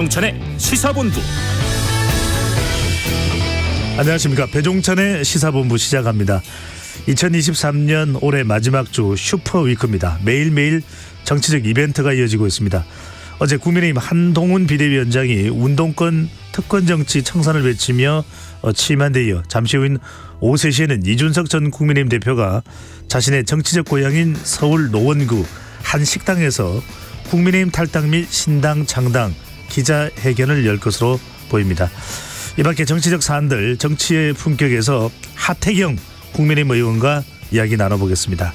배종찬의 시사본부. 안녕하십니까. 배종찬의 시사본부 시작합니다. 2023년 올해 마지막 주 슈퍼위크입니다. 매일매일 정치적 이벤트가 이어지고 있습니다. 어제 국민의힘 한동훈 비대위원장이 운동권 특권 정치 청산을 외치며 취임한 데 이어 잠시 후인 오후 3시에는 이준석 전 국민의힘 대표가 자신의 정치적 고향인 서울 노원구 한 식당에서 국민의힘 탈당 및 신당 창당 기자회견을 열 것으로 보입니다. 이밖에 정치적 사안들, 정치의 품격에서 하태경 국민의힘 의원과 이야기 나눠보겠습니다.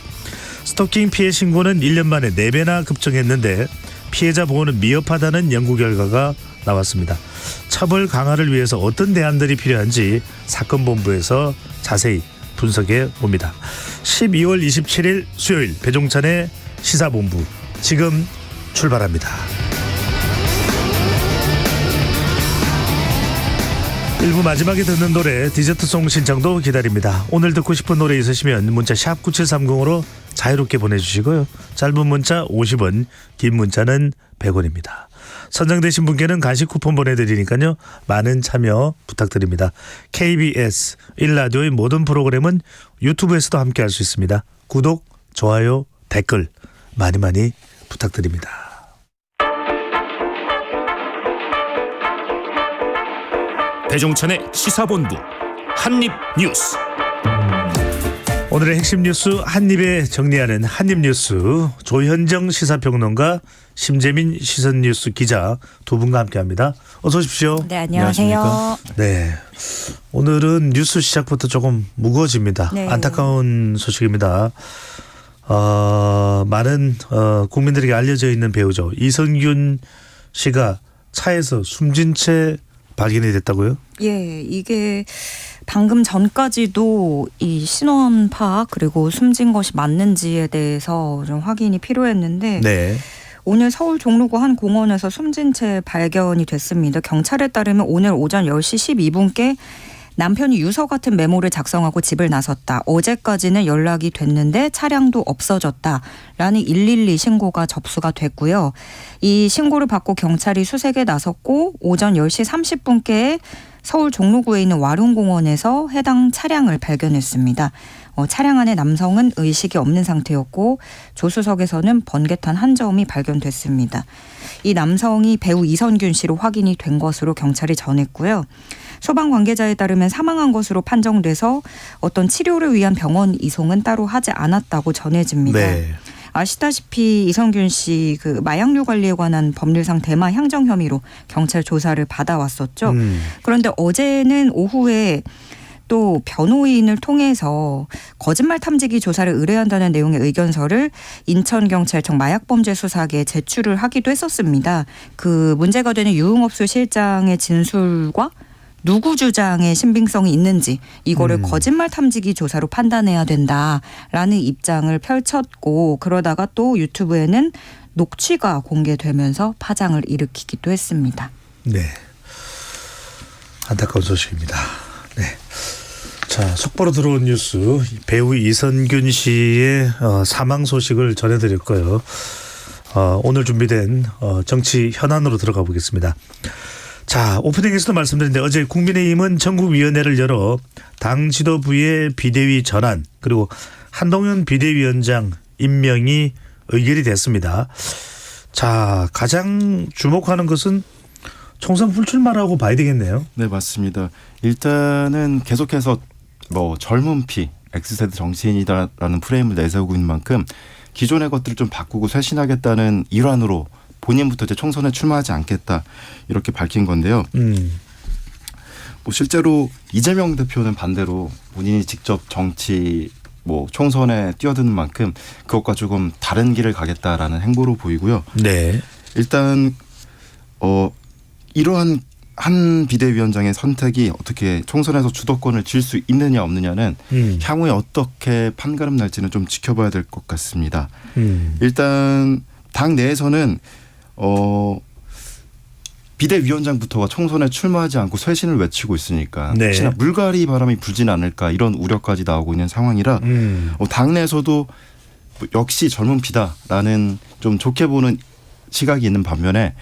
스토킹 피해 신고는 1년 만에 4배나 급증했는데 피해자 보호는 미흡하다는 연구 결과가 나왔습니다. 처벌 강화를 위해서 어떤 대안들이 필요한지 사건본부에서 자세히 분석해 봅니다. 12월 27일 수요일 배종찬의 시사본부 지금 출발합니다. 1부 마지막에 듣는 노래 디저트송 신청도 기다립니다. 오늘 듣고 싶은 노래 있으시면 문자 샵 9730으로 자유롭게 보내주시고요. 짧은 문자 50원, 긴 문자는 100원입니다. 선정되신 분께는 간식 쿠폰 보내드리니까요. 많은 참여 부탁드립니다. KBS 1라디오의 모든 프로그램은 유튜브에서도 함께할 수 있습니다. 구독, 좋아요, 댓글 많이 부탁드립니다. 배종찬의 시사본부 한입뉴스. 오늘의 핵심 뉴스 한입에 정리하는 한입뉴스 조현정 시사평론가 심재민 시선뉴스 기자 두 분과 함께합니다. 어서 오십시오. 네, 안녕하세요. 네, 오늘은 뉴스 시작부터 조금 무거워집니다. 네. 안타까운 소식입니다. 많은 국민들에게 알려져 있는 배우죠. 이성균 씨가 차에서 숨진 채 발견이 됐다고요? 예, 이게 방금 전까지도 이 신원 파악 그리고 숨진 것이 맞는지에 대해서 좀 확인이 필요했는데 네. 오늘 서울 종로구 한 공원에서 숨진 채 발견이 됐습니다. 경찰에 따르면 오늘 오전 10시 12분께 남편이 유서 같은 메모를 작성하고 집을 나섰다. 어제까지는 연락이 됐는데 차량도 없어졌다라는 112 신고가 접수가 됐고요. 이 신고를 받고 경찰이 수색에 나섰고 오전 10시 30분께 서울 종로구에 있는 와룡공원에서 해당 차량을 발견했습니다. 차량 안에 남성은 의식이 없는 상태였고 조수석에서는 번개탄 한 점이 발견됐습니다. 이 남성이 배우 이성균 씨로 확인이 된 것으로 경찰이 전했고요. 소방 관계자에 따르면 사망한 것으로 판정돼서 어떤 치료를 위한 병원 이송은 따로 하지 않았다고 전해집니다. 네. 아시다시피 이성균 씨 그 마약류 관리에 관한 법률상 대마 향정 혐의로 경찰 조사를 받아왔었죠. 그런데 어제는 오후에 또 변호인을 통해서 거짓말 탐지기 조사를 의뢰한다는 내용의 의견서를 인천경찰청 마약범죄수사계에 제출을 하기도 했었습니다. 그 문제가 되는 유흥업소 실장의 진술과 누구 주장의 신빙성이 있는지 이거를 거짓말 탐지기 조사로 판단해야 된다라는 입장을 펼쳤고 그러다가 또 유튜브에는 녹취가 공개되면서 파장을 일으키기도 했습니다. 네. 안타까운 소식입니다. 네. 자, 속보로 들어온 뉴스 배우 이성균 씨의 사망 소식을 전해드렸고요. 오늘 준비된 정치 현안으로 들어가 보겠습니다. 자, 오프닝에서도 말씀드렸는데 어제 국민의힘은 전국위원회를 열어 당 지도부의 비대위 전환 그리고 한동훈 비대위원장 임명이 의결이 됐습니다. 자, 가장 주목하는 것은 총선 불출마라고 봐야 되겠네요. 네, 맞습니다. 일단은 계속해서 젊은 피, X세대 정치인이다라는 프레임을 내세우고 있는 만큼 기존의 것들을 좀 바꾸고 쇄신하겠다는 일환으로 본인부터 이제 총선에 출마하지 않겠다 이렇게 밝힌 건데요. 실제로 이재명 대표는 반대로 본인이 직접 정치 총선에 뛰어드는 만큼 그것과 조금 다른 길을 가겠다라는 행보로 보이고요. 네. 일단 이러한 한 비대위원장의 선택이 어떻게 총선에서 주도권을 쥘 수 있느냐 없느냐는 향후에 어떻게 판가름 날지는 좀 지켜봐야 될 것 같습니다. 일단 당 내에서는 비대위원장부터가 총선에 출마하지 않고 쇄신을 외치고 있으니까 네. 혹시나 물갈이 바람이 불진 않을까 이런 우려까지 나오고 있는 상황이라 당내에서도 역시 젊은 피다라는 좀 좋게 보는 시각이 있는 반면에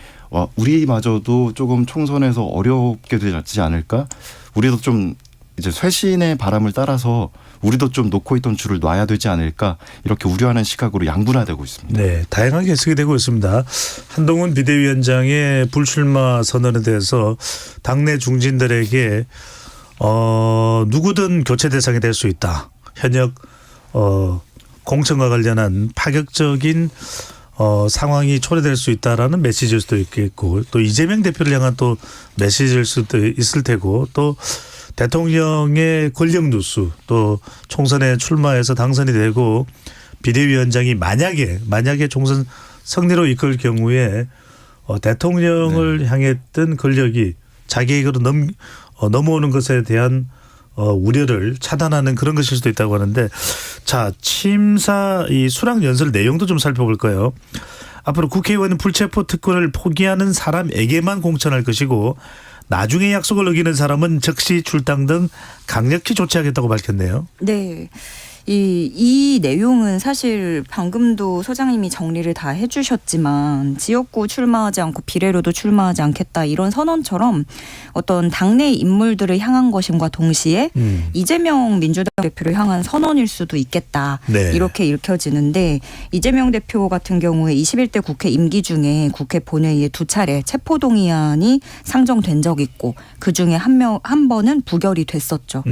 우리마저도 조금 총선에서 어렵게 되지 않을까? 우리도 좀 이제 쇄신의 바람을 따라서 우리도 좀 놓고 있던 줄을 놔야 되지 않을까? 이렇게 우려하는 시각으로 양분화되고 있습니다. 네, 다양하게 해석이 되고 있습니다. 한동훈 비대위원장의 불출마 선언에 대해서 당내 중진들에게 누구든 교체 대상이 될 수 있다. 현역 공천과 관련한 파격적인 상황이 초래될 수 있다라는 메시지일 수도 있겠고 또 이재명 대표를 향한 또 메시지일 수도 있을 테고 또 대통령의 권력 누수 또 총선에 출마해서 당선이 되고 비대위원장이 만약에 총선 승리로 이끌 경우에 대통령을 향했던 권력이 자기에게로 넘어오는 것에 대한 우려를 차단하는 그런 것일 수도 있다고 하는데 자 취임사 이 수락 연설 내용도 좀 살펴볼까요? 앞으로 국회의원은 불체포 특권을 포기하는 사람에게만 공천할 것이고 나중에 약속을 어기는 사람은 즉시 출당 등 강력히 조치하겠다고 밝혔네요. 네. 이 내용은 사실 방금도 소장님이 정리를 다 해주셨지만 지역구 출마하지 않고 비례로도 출마하지 않겠다 이런 선언처럼 어떤 당내 인물들을 향한 것임과 동시에 이재명 민주당 대표를 향한 선언일 수도 있겠다. 네. 이렇게 읽혀지는데 이재명 대표 같은 경우에 21대 국회 임기 중에 국회 본회의에 2차례 체포동의안이 상정된 적이 있고 그중에 한 번은 부결이 됐었죠.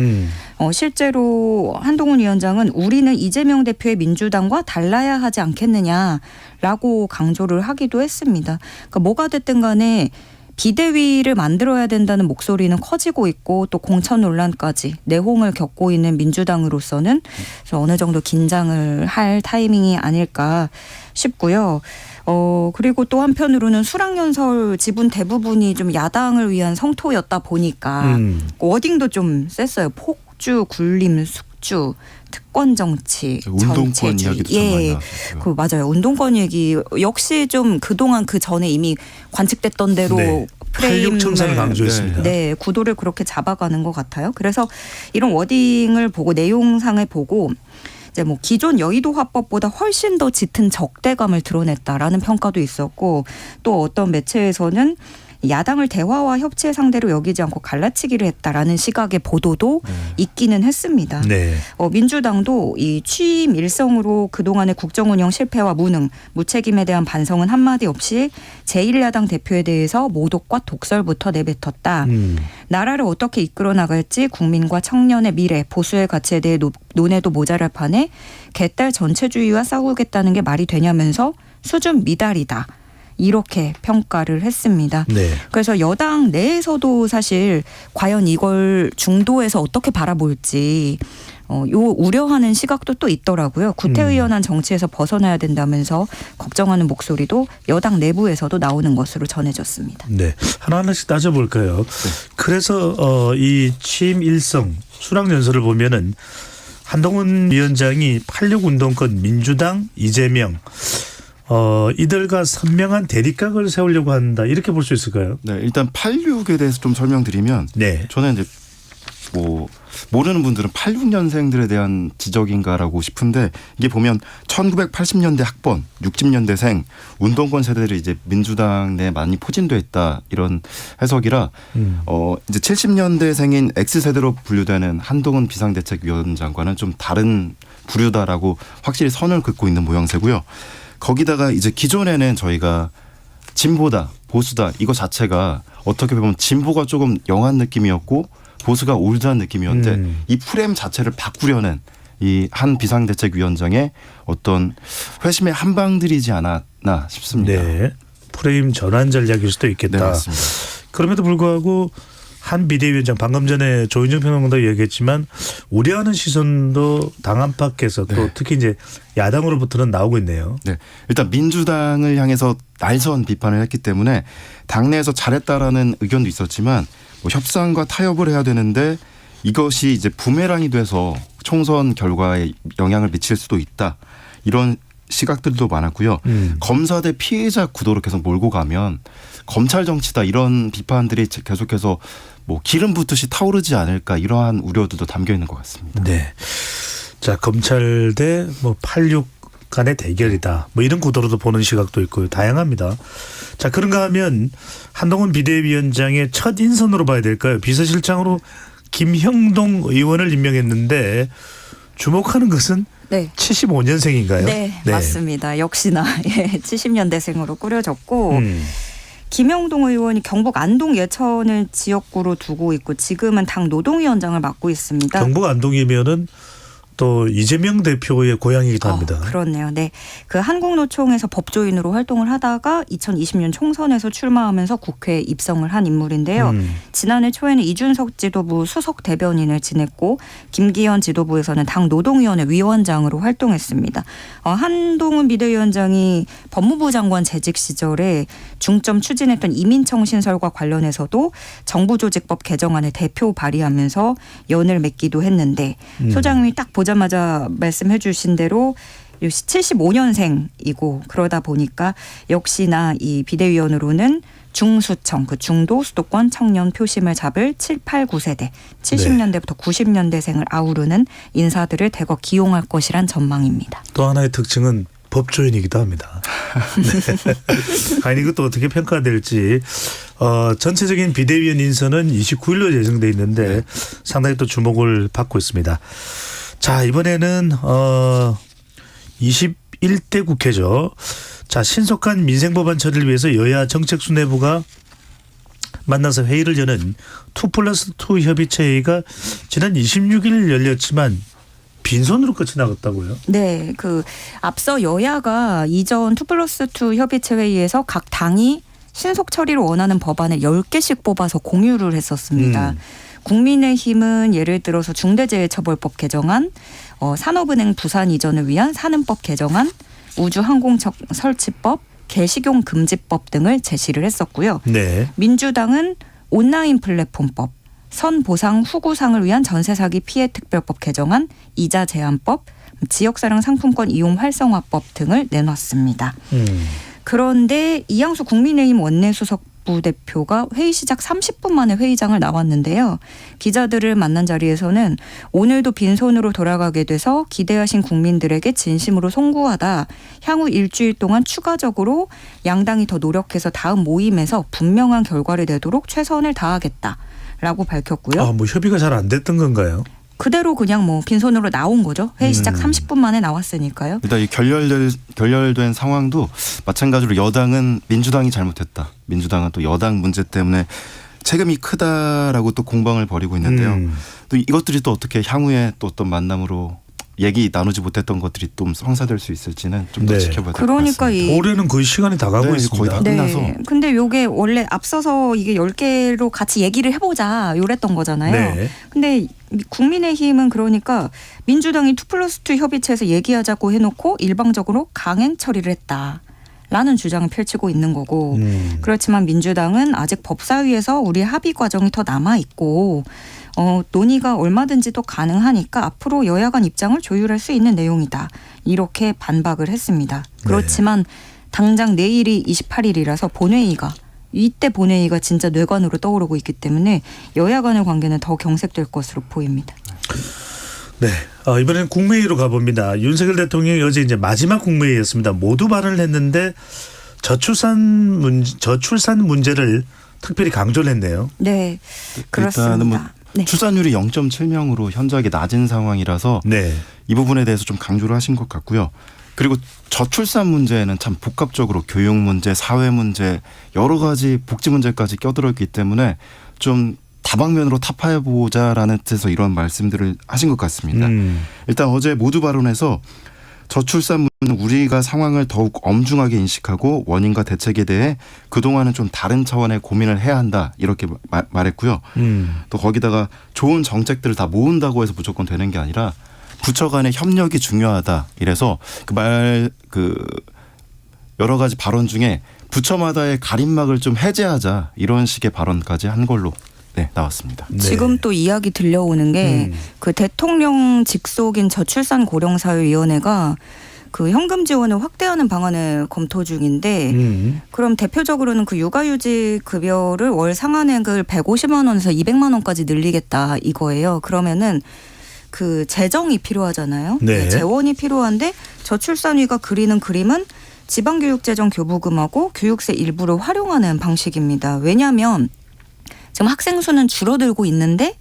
실제로 한동훈 위원장은 우리는 이재명 대표의 민주당과 달라야 하지 않겠느냐라고 강조를 하기도 했습니다. 그러니까 뭐가 됐든 간에 비대위를 만들어야 된다는 목소리는 커지고 있고 또 공천 논란까지 내홍을 겪고 있는 민주당으로서는 어느 정도 긴장을 할 타이밍이 아닐까 싶고요. 그리고 또 한편으로는 수락연설 지분 대부분이 좀 야당을 위한 성토였다 보니까 워딩도 좀 셌어요. 폭주, 굴림, 숙주, 특권 정치, 운동권 전체주의. 이야기도 참 많이 나왔어요. 맞아요. 운동권 얘기 역시 좀 그동안 그 전에 이미 관측됐던 대로 네. 프레임을 86청산을 강조했습니다. 네, 구도를 그렇게 잡아가는 것 같아요. 그래서 이런 워딩을 보고 내용상을 보고 이제 뭐 기존 여의도 화법보다 훨씬 더 짙은 적대감을 드러냈다라는 평가도 있었고 또 어떤 매체에서는 야당을 대화와 협치의 상대로 여기지 않고 갈라치기를 했다라는 시각의 보도도 있기는 했습니다. 네. 민주당도 이 취임 일성으로 그동안의 국정운영 실패와 무능, 무책임에 대한 반성은 한마디 없이 제1야당 대표에 대해서 모독과 독설부터 내뱉었다. 나라를 어떻게 이끌어 나갈지 국민과 청년의 미래, 보수의 가치에 대해 논의도 모자랄 판에 개딸 전체주의와 싸우겠다는 게 말이 되냐면서 수준 미달이다. 이렇게 평가를 했습니다. 네. 그래서 여당 내에서도 사실 과연 이걸 중도에서 어떻게 바라볼지 요 우려하는 시각도 또 있더라고요. 구태의연한 정치에서 벗어나야 된다면서 걱정하는 목소리도 여당 내부에서도 나오는 것으로 전해졌습니다. 네. 하나하나씩 따져볼까요? 그래서 이 취임 일성 수락연설을 보면은 한동훈 위원장이 86 운동권 민주당 이재명 이들과 선명한 대립각을 세우려고 한다. 이렇게 볼 수 있을까요? 네, 일단 86에 대해서 좀 설명드리면 네. 저는 이제 모르는 분들은 86년생들에 대한 지적인가라고 싶은데 이게 보면 1980년대 학번, 60년대생 운동권 세대들이 이제 민주당 내에 많이 포진돼 있다 이런 해석이라 이제 70년대생인 X세대로 분류되는 한동훈 비상대책위원장과는 좀 다른 부류다라고 확실히 선을 긋고 있는 모양새고요. 거기다가 이제 기존에는 저희가 진보다 보수다 이거 자체가 어떻게 보면 진보가 조금 영한 느낌이었고 보수가 올드한 느낌이었는데 이 프레임 자체를 바꾸려는 이 한 비상대책위원장의 어떤 회심의 한방들이지 않았나 싶습니다. 네. 프레임 전환 전략일 수도 있겠다. 네, 맞습니다. 그럼에도 불구하고 한 비대위원장 방금 전에 조윤정 평론가도 얘기했지만 우려하는 시선도 당 안팎에서 또 특히 이제 야당으로부터는 나오고 있네요. 네, 일단 민주당을 향해서 날선 비판을 했기 때문에 당내에서 잘했다라는 의견도 있었지만 협상과 타협을 해야 되는데 이것이 이제 부메랑이 돼서 총선 결과에 영향을 미칠 수도 있다. 이런 시각들도 많았고요. 검사 대 피해자 구도로 계속 몰고 가면 검찰 정치다 이런 비판들이 계속해서 기름 붓듯이 타오르지 않을까 이러한 우려들도 담겨 있는 것 같습니다. 네. 자, 검찰 대 86 간의 대결이다. 이런 구도로도 보는 시각도 있고요. 다양합니다. 자, 그런가 하면 한동훈 비대위원장의 첫 인선으로 봐야 될까요? 비서실장으로 김형동 의원을 임명했는데 주목하는 것은 네. 75년생인가요? 네, 맞습니다. 역시나 70년대생으로 꾸려졌고 김영동 의원이 경북 안동 예천을 지역구로 두고 있고 지금은 당 노동위원장을 맡고 있습니다. 경북 안동이면은 또 이재명 대표의 고향이기도 합니다. 그렇네요. 네, 그 한국노총에서 법조인으로 활동을 하다가 2020년 총선에서 출마하면서 국회에 입성을 한 인물인데요. 지난해 초에는 이준석 지도부 수석 대변인을 지냈고 김기현 지도부에서는 당 노동위원회 위원장으로 활동했습니다. 한동훈 비대위원장이 법무부 장관 재직 시절에 중점 추진했던 이민청 신설과 관련해서도 정부조직법 개정안을 대표 발의하면서 연을 맺기도 했는데 소장님이 딱 보자마자 말씀해 주신 대로 75년생이고 그러다 보니까 역시나 이 비대위원으로는 중수청, 그 중도 수도권 청년 표심을 잡을 7, 8, 9세대 70년대부터 90년대생을 아우르는 인사들을 대거 기용할 것이란 전망입니다. 또 하나의 특징은 법조인이기도 합니다. 네. 아니 이것도 어떻게 평가될지 전체적인 비대위원 인선은 29일로 예정돼 있는데 상당히 또 주목을 받고 있습니다. 자, 이번에는 21대 국회죠. 자, 신속한 민생법안 처리를 위해서 여야 정책수뇌부가 만나서 회의를 여는 2+2 협의체 회의가 지난 26일 열렸지만 빈손으로 끝이 나갔다고요? 네, 그 앞서 여야가 이전 2+2 협의체 회의에서 각 당이 신속 처리를 원하는 법안을 10개씩 뽑아서 공유를 했었습니다. 국민의힘은 예를 들어서 중대재해처벌법 개정안, 산업은행 부산 이전을 위한 산은법 개정안, 우주항공청 설치법, 개식용 금지법 등을 제시를 했었고요. 네. 민주당은 온라인 플랫폼법, 선보상 후구상을 위한 전세사기 피해 특별법 개정안, 이자 제한법, 지역사랑 상품권 이용 활성화법 등을 내놨습니다. 그런데 이양수 국민의힘 원내수석 부대표가 회의 시작 30분 만에 회의장을 나왔는데요. 기자들을 만난 자리에서는 오늘도 빈손으로 돌아가게 돼서 기대하신 국민들에게 진심으로 송구하다. 향후 일주일 동안 추가적으로 양당이 더 노력해서 다음 모임에서 분명한 결과를 내도록 최선을 다하겠다라고 밝혔고요. 뭐 협의가 잘 안 됐던 건가요? 그대로 그냥 뭐 빈손으로 나온 거죠. 회의 시작 30분 만에 나왔으니까요. 일단 이 결렬된 상황도 마찬가지로 여당은 민주당이 잘못했다. 민주당은 또 여당 문제 때문에 책임이 크다라고 또 공방을 벌이고 있는데요. 또 이것들이 또 어떻게 향후에 또 어떤 만남으로 얘기 나누지 못했던 것들이 좀 성사될 수 있을지는 좀 더 지켜봐야 될 것 그러니까 같습니다. 올해는 거의 시간이 다 가고 있습니다. 거의 다 끝나서. 근데 요게 원래 앞서서 이게 10개로 같이 얘기를 해보자 요랬던 거잖아요. 네. 근데 국민의힘은 그러니까 민주당이 2+2 협의체에서 얘기하자고 해놓고 일방적으로 강행 처리를 했다. 라는 주장을 펼치고 있는 거고 그렇지만 민주당은 아직 법사위에서 우리 합의 과정이 더 남아있고 논의가 얼마든지 또 가능하니까 앞으로 여야 간 입장을 조율할 수 있는 내용이다. 이렇게 반박을 했습니다. 그렇지만 당장 내일이 28일이라서 본회의가 이때 본회의가 진짜 뇌관으로 떠오르고 있기 때문에 여야 간의 관계는 더 경색될 것으로 보입니다. 네, 이번에는 국무회의로 가봅니다. 윤석열 대통령이 어제 이제 마지막 국무회의였습니다. 모두 발언을 했는데 저출산 문제를 특별히 강조를 했네요. 네, 그렇습니다. 일단은 뭐 네. 출산율이 0.7명으로 현저하게 낮은 상황이라서 네. 이 부분에 대해서 좀 강조를 하신 것 같고요. 그리고 저출산 문제는 참 복합적으로 교육 문제, 사회 문제, 여러 가지 복지 문제까지 껴들었기 때문에 좀 다방면으로 타파해보자라는 뜻에서 이런 말씀들을 하신 것 같습니다. 일단 어제 모두 발언에서 저출산 문제는 우리가 상황을 더욱 엄중하게 인식하고 원인과 대책에 대해 그동안은 좀 다른 차원의 고민을 해야 한다 이렇게 말했고요. 또 거기다가 좋은 정책들을 다 모은다고 해서 무조건 되는 게 아니라 부처 간의 협력이 중요하다. 이래서 여러 가지 발언 중에 부처마다의 가림막을 좀 해제하자 이런 식의 발언까지 한 걸로 나왔습니다. 네. 지금 또 이야기 들려오는 게 그 대통령 직속인 저출산 고령사회위원회가 그 현금 지원을 확대하는 방안을 검토 중인데 그럼 대표적으로는 그 육아휴직 급여를 월 상한액을 150만 원에서 200만 원까지 늘리겠다 이거예요. 그러면은 그 재정이 필요하잖아요. 네. 재원이 필요한데 저출산위가 그리는 그림은 지방교육재정 교부금하고 교육세 일부를 활용하는 방식입니다. 왜냐하면 지금 학생 수는 줄어들고 있는데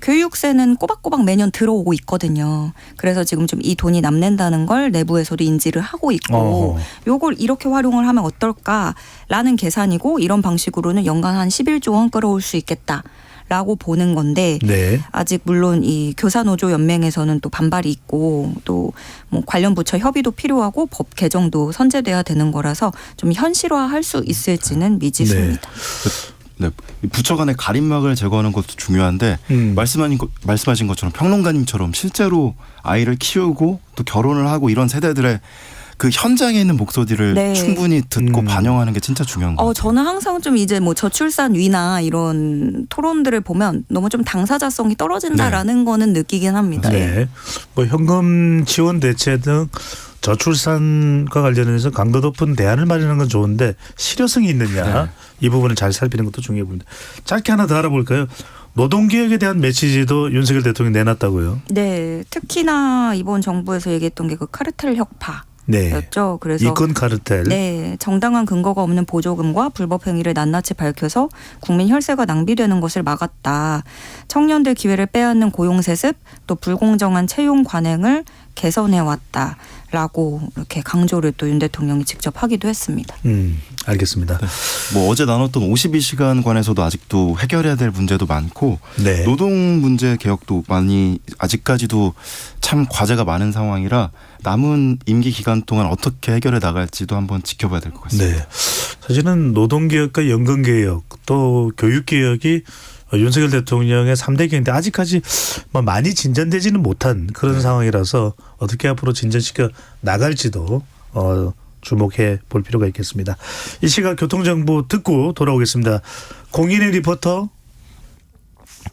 교육세는 꼬박꼬박 매년 들어오고 있거든요. 그래서 지금 좀 이 돈이 남는다는 걸 내부에서도 인지를 하고 있고 요걸 이렇게 활용을 하면 어떨까라는 계산이고 이런 방식으로는 연간 한 11조 원 끌어올 수 있겠다. 라고 보는 건데 네. 아직 물론 이 교사노조 연맹에서는 또 반발이 있고 또 뭐 관련 부처 협의도 필요하고 법 개정도 선제돼야 되는 거라서 좀 현실화할 수 있을지는 미지수입니다. 네, 부처 간의 가림막을 제거하는 것도 중요한데 말씀하신 것처럼 평론가님처럼 실제로 아이를 키우고 또 결혼을 하고 이런 세대들의 그 현장에 있는 목소리를 네. 충분히 듣고 반영하는 게 진짜 중요한 것 같아요. 저는 항상 좀 이제 뭐 저출산 위나 이런 토론들을 보면 너무 좀 당사자성이 떨어진다라는 거는 느끼긴 합니다. 네. 뭐 현금 지원 대체 등 저출산과 관련해서 강도 높은 대안을 마련하는 건 좋은데 실효성이 있느냐 네. 이 부분을 잘 살피는 것도 중요해 보입니다. 짧게 하나 더 알아볼까요? 노동개혁에 대한 메시지도 윤석열 대통령이 내놨다고요. 네, 특히나 이번 정부에서 얘기했던 게 그 카르텔 혁파. 네. 였죠. 그래서 이권 카르텔. 네, 정당한 근거가 없는 보조금과 불법 행위를 낱낱이 밝혀서 국민 혈세가 낭비되는 것을 막았다. 청년들 기회를 빼앗는 고용세습, 또 불공정한 채용 관행을 개선해 왔다라고 이렇게 강조를 또 윤 대통령이 직접 하기도 했습니다. 알겠습니다. 뭐 어제 나눴던 52시간 관해서도 아직도 해결해야 될 문제도 많고 네. 노동 문제 개혁도 많이 아직까지도 참 과제가 많은 상황이라 남은 임기 기간 동안 어떻게 해결해 나갈지도 한번 지켜봐야 될 것 같습니다. 네. 사실은 노동개혁과 연금개혁 또 교육개혁이 윤석열 대통령의 3대 개혁인데 아직까지 뭐 많이 진전되지는 못한 그런 상황이라서 어떻게 앞으로 진전시켜 나갈지도 주목해 볼 필요가 있겠습니다. 이 시각 교통정보 듣고 돌아오겠습니다. 공인의 리포터.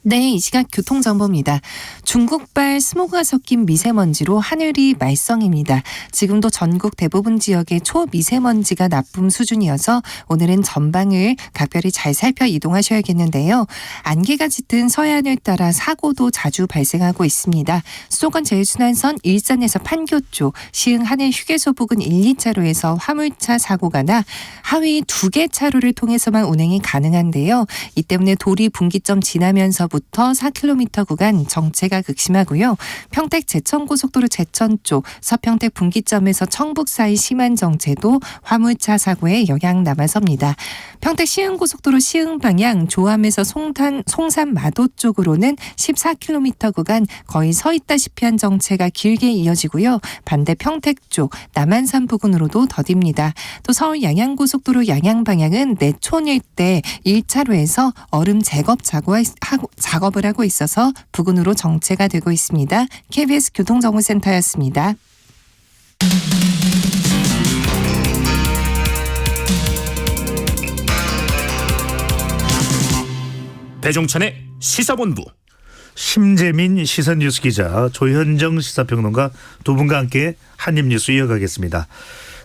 네, 이 시각 교통정보입니다. 중국발 스모그가 섞인 미세먼지로 하늘이 말썽입니다. 지금도 전국 대부분 지역에 초미세먼지가 나쁨 수준이어서 오늘은 전방을 각별히 잘 살펴 이동하셔야겠는데요. 안개가 짙은 서해안을 따라 사고도 자주 발생하고 있습니다. 수도권 제일순환선 일산에서 판교 쪽 시흥 하늘 휴게소 부근 1, 2차로에서 화물차 사고가 나 하위 2개 차로를 통해서만 운행이 가능한데요. 이 때문에 도리 분기점 지나면서 부터 4km 구간 정체가 극심하고요. 평택 제천고속도로 제천 쪽 서평택 분기점에서 청북 사이 심한 정체도 화물차 사고에 영향 남아섭니다. 평택 시흥고속도로 시흥 방향 조암에서 송산 마도 쪽으로는 14km 구간 거의 서 있다시피 한 정체가 길게 이어지고요. 반대 평택 쪽 남한산 부근으로도 더딥니다. 또 서울 양양고속도로 양양 방향은 내촌 일대 1차로에서 얼음 제거 작업을 하고 있어서 부근으로 정체가 되고 있습니다. KBS 교통정보센터였습니다. 배종찬의 시사본부. 심재민 시선뉴스 기자, 조현정 시사평론가 두 분과 함께 한입뉴스 이어가겠습니다.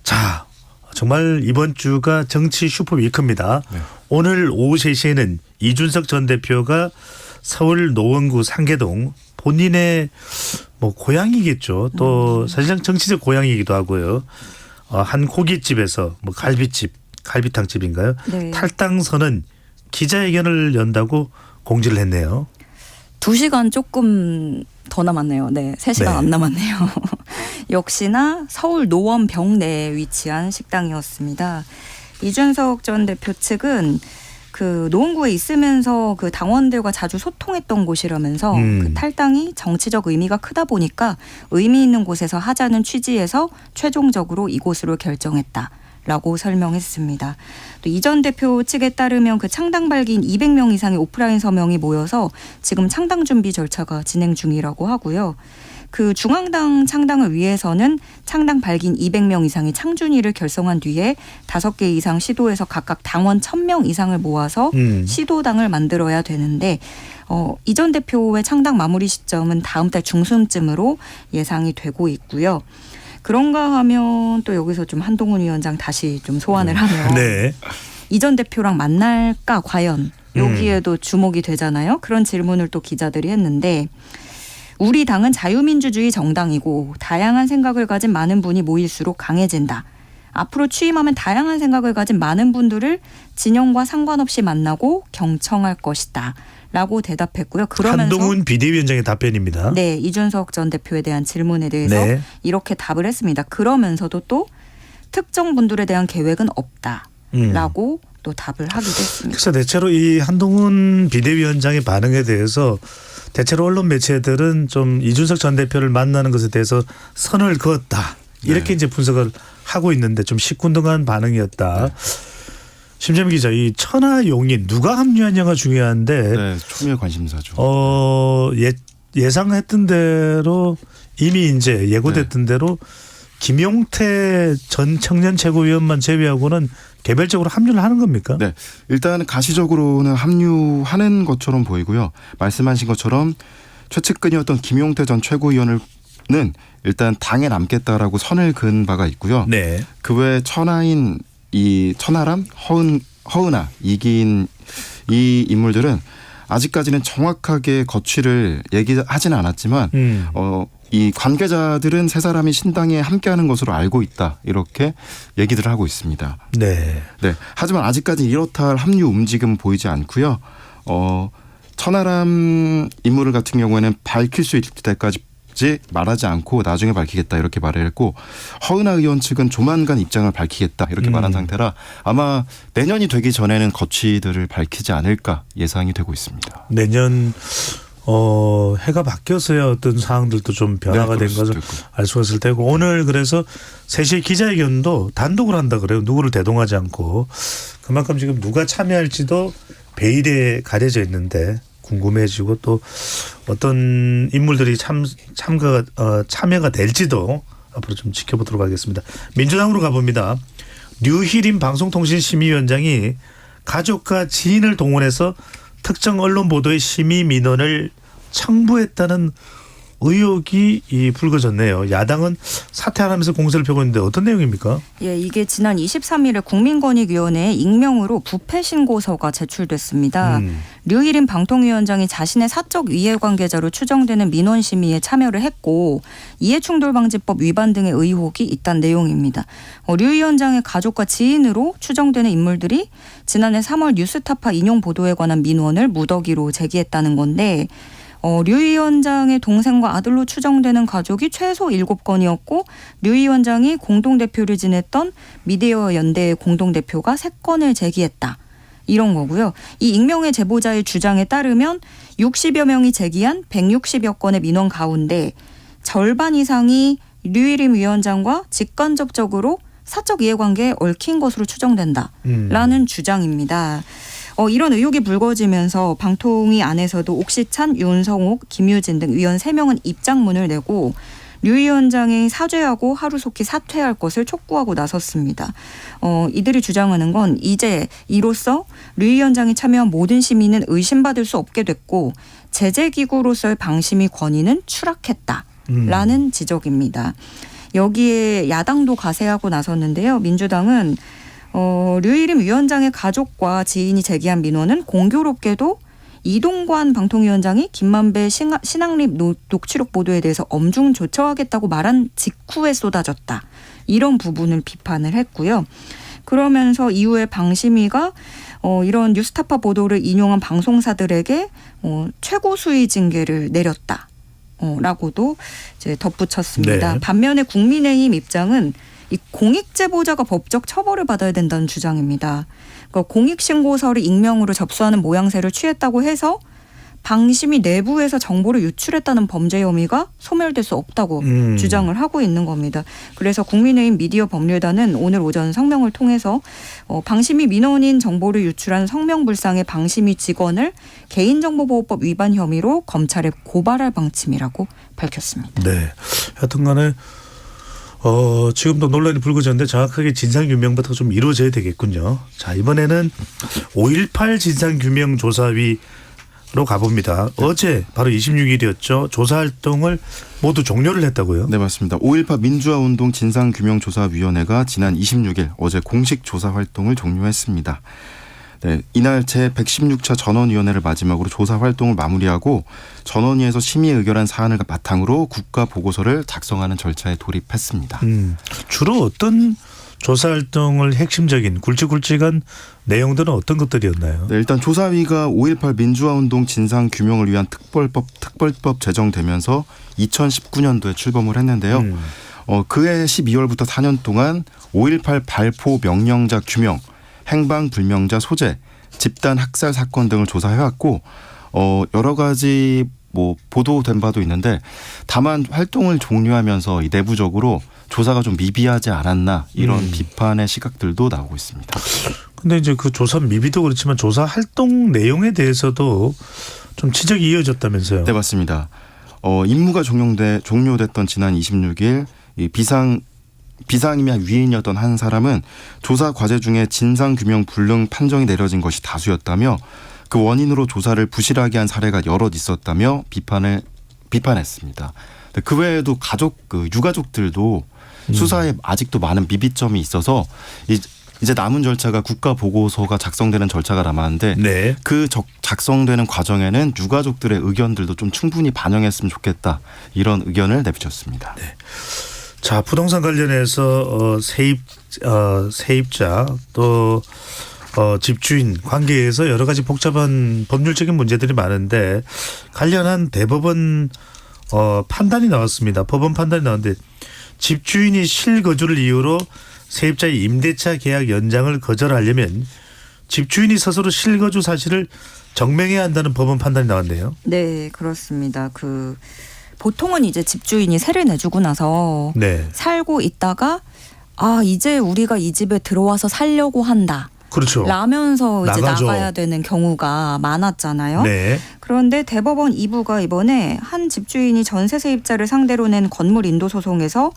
자, 정말 이번 주가 정치 슈퍼위크입니다. 네. 오늘 오후 3시에는 이준석 전 대표가 서울 노원구 상계동 본인의 뭐 고향이겠죠. 또 사실상 정치적 고향이기도 하고요. 한 고깃집에서 뭐 갈비탕집인가요? 네. 탈당 선언 기자회견을 연다고 공지를 했네요. 2시간 조금 더 남았네요. 네, 3시간 네. 안 남았네요. 역시나 서울 노원병 내에 위치한 식당이었습니다. 이준석 전 대표 측은 그 노원구에 있으면서 그 당원들과 자주 소통했던 곳이라면서 그 탈당이 정치적 의미가 크다 보니까 의미 있는 곳에서 하자는 취지에서 최종적으로 이곳으로 결정했다. 라고 설명했습니다. 또 이 전 대표 측에 따르면 그 창당 발기인 200명 이상의 오프라인 서명이 모여서 지금 창당 준비 절차가 진행 중이라고 하고요. 그 중앙당 창당을 위해서는 창당 발기인 200명 이상의 창준위를 결성한 뒤에 5개 이상 시도에서 각각 당원 1000명 이상을 모아서 시도당을 만들어야 되는데 이 전 대표의 창당 마무리 시점은 다음 달 중순쯤으로 예상이 되고 있고요. 그런가 하면 또 여기서 좀 한동훈 위원장 다시 좀 소환을 하면 네. 이 전 대표랑 만날까 과연 여기에도 주목이 되잖아요. 그런 질문을 또 기자들이 했는데 우리 당은 자유민주주의 정당이고 다양한 생각을 가진 많은 분이 모일수록 강해진다. 앞으로 취임하면 다양한 생각을 가진 많은 분들을 진영과 상관없이 만나고 경청할 것이다. 라고 대답했고요. 그러면서 한동훈 비대위원장의 답변입니다. 네, 이준석 전 대표에 대한 질문에 대해서 네. 이렇게 답을 했습니다. 그러면서도 또 특정 분들에 대한 계획은 없다라고 또 답을 하기도 했습니다. 그래서 대체로 이 한동훈 비대위원장의 반응에 대해서 대체로 언론 매체들은 좀 이준석 전 대표를 만나는 것에 대해서 선을 그었다. 이렇게 네. 이제 분석을 하고 있는데 좀 시큰둥한 반응이었다. 네. 심재민 기자, 이 천하용인 누가 합류하냐가 중요한데 네, 초미의 관심사죠. 예상했던 대로 이미 이제 예고됐던 대로 김용태 전 청년 최고위원만 제외하고는 개별적으로 합류를 하는 겁니까? 네, 일단 가시적으로는 합류하는 것처럼 보이고요. 말씀하신 것처럼 최측근이었던 김용태 전 최고위원은 일단 당에 남겠다라고 선을 그은 바가 있고요. 네. 그 외 천하인 이 천하람, 허은하, 이기인 이 인물들은 아직까지는 정확하게 거취를 얘기하지는 않았지만 이 관계자들은 세 사람이 신당에 함께하는 것으로 알고 있다 이렇게 얘기들을 하고 있습니다. 네. 네. 하지만 아직까지 이렇다 할 합류 움직임은 보이지 않고요. 천하람 인물 같은 경우에는 밝힐 수 있을 때까지 말하지 않고 나중에 밝히겠다 이렇게 말을 했고 허은하 의원 측은 조만간 입장을 밝히겠다 이렇게 말한 상태라 아마 내년이 되기 전에는 거취들을 밝히지 않을까 예상이 되고 있습니다. 내년 해가 바뀌어서야 어떤 사항들도 좀 변화가 된 것을 알 수가 있을 테고 오늘 그래서 3시에 기자회견도 단독으로 한다 그래요. 누구를 대동하지 않고 그만큼 지금 누가 참여할지도 베일에 가려져 있는데 궁금해지고 또 어떤 인물들이 참여가 될지도 앞으로 좀 지켜보도록 하겠습니다. 민주당으로 가봅니다. 류희림 방송통신심의위원장이 가족과 지인을 동원해서 특정 언론 보도의 심의 민원을 청부했다는 의혹이 불거졌네요. 야당은 사퇴하면서 공세를 펴고 있는데 어떤 내용입니까? 예, 이게 지난 23일에 국민권익위원회에 익명으로 부패 신고서가 제출됐습니다. 류희림 방통위원장이 자신의 사적 이해관계자로 추정되는 민원 심의에 참여를 했고 이해충돌방지법 위반 등의 의혹이 있다는 내용입니다. 류 위원장의 가족과 지인으로 추정되는 인물들이 지난해 3월 뉴스타파 인용 보도에 관한 민원을 무더기로 제기했다는 건데 류 위원장의 동생과 아들로 추정되는 가족이 최소 7건이었고 류 위원장이 공동대표를 지냈던 미디어 연대의 공동대표가 3건을 제기했다. 이런 거고요. 이 익명의 제보자의 주장에 따르면 60여 명이 제기한 160여 건의 민원 가운데 절반 이상이 류희림 위원장과 직간접적으로 사적 이해관계에 얽힌 것으로 추정된다라는 주장입니다. 이런 의혹이 불거지면서 방통위 안에서도 옥시찬, 윤성옥, 김유진 등 위원 3명은 입장문을 내고 류 위원장이 사죄하고 하루속히 사퇴할 것을 촉구하고 나섰습니다. 이들이 주장하는 건 이제 이로써 류 위원장이 참여한 모든 시민은 의심받을 수 없게 됐고 제재기구로서의 방심위 권위는 추락했다라는 지적입니다. 여기에 야당도 가세하고 나섰는데요. 민주당은 류희림 위원장의 가족과 지인이 제기한 민원은 공교롭게도 이동관 방통위원장이 김만배 신앙립 녹취록 보도에 대해서 엄중 조처하겠다고 말한 직후에 쏟아졌다. 이런 부분을 비판을 했고요. 그러면서 이후에 방심위가 이런 뉴스타파 보도를 인용한 방송사들에게 최고 수위 징계를 내렸다. 라고도 이제 덧붙였습니다. 네. 반면에 국민의힘 입장은 이 공익제보자가 법적 처벌을 받아야 된다는 주장입니다. 그러니까 공익신고서를 익명으로 접수하는 모양새를 취했다고 해서 방심위 내부에서 정보를 유출했다는 범죄 혐의가 소멸될 수 없다고 주장을 하고 있는 겁니다. 그래서 국민의힘 미디어 법률단은 오늘 오전 성명을 통해서 방심위 민원인 정보를 유출한 성명불상의 방심위 직원을 개인정보보호법 위반 혐의로 검찰에 고발할 방침이라고 밝혔습니다. 네. 하여튼간에 지금도 논란이 불거졌는데 정확하게 진상규명부터 좀 이루어져야 되겠군요. 자, 이번에는 5.18 진상규명조사위로 가봅니다. 어제 바로 26일이었죠. 조사활동을 모두 종료를 했다고요? 네, 맞습니다. 5.18 민주화운동 진상규명조사위원회가 지난 26일 어제 공식 조사활동을 종료했습니다. 네, 이날 제116차 전원위원회를 마지막으로 조사활동을 마무리하고 전원위에서 심의 의결한 사안을 바탕으로 국가보고서를 작성하는 절차에 돌입했습니다. 주로 어떤 조사 활동을 핵심적인 굵직굵직한 내용들은 어떤 것들이었나요? 네, 일단 조사위가 5.18 민주화운동 진상 규명을 위한 특별법 제정되면서 2019년도에 출범을 했는데요. 그해 12월부터 4년 동안 5.18 발포 명령자 규명, 행방불명자 소재, 집단 학살 사건 등을 조사해왔고 여러 가지 뭐 보도된 바도 있는데 다만 활동을 종료하면서 이 내부적으로 조사가 좀 미비하지 않았나 이런 비판의 시각들도 나오고 있습니다. 근데 이제 그 조사 미비도 그렇지만 조사 활동 내용에 대해서도 좀 지적이 이어졌다면서요? 네, 맞습니다. 임무가 종료됐던 지난 26일 이 비상임의 위인이었던 한 사람은 조사 과제 중에 진상규명 불능 판정이 내려진 것이 다수였다며 그 원인으로 조사를 부실하게 한 사례가 여럿 있었다며 비판했습니다. 그 외에도 유가족들도 수사에 아직도 많은 미비점이 있어서 이제 남은 절차가 국가보고서가 작성되는 절차가 남았는데 네. 그 작성되는 과정에는 유가족들의 의견들도 좀 충분히 반영했으면 좋겠다 이런 의견을 내비쳤습니다. 네. 자, 부동산 관련해서 세입자 또 집주인 관계에서 여러 가지 복잡한 법률적인 문제들이 많은데 관련한 대법원 판단이 나왔습니다. 법원 판단이 나왔는데 집주인이 실거주를 이유로 세입자의 임대차 계약 연장을 거절하려면 집주인이 스스로 실거주 사실을 증명해야 한다는 법원 판단이 나왔네요. 네, 그렇습니다. 보통은 이제 집주인이 세를 내주고 나서 네. 살고 있다가 이제 우리가 이 집에 들어와서 살려고 한다. 그렇죠. 라면서 이제 나가죠. 나가야 되는 경우가 많았잖아요. 네. 그런데 대법원 2부가 이번에 한 집주인이 전세 세입자를 상대로 낸 건물 인도 소송에서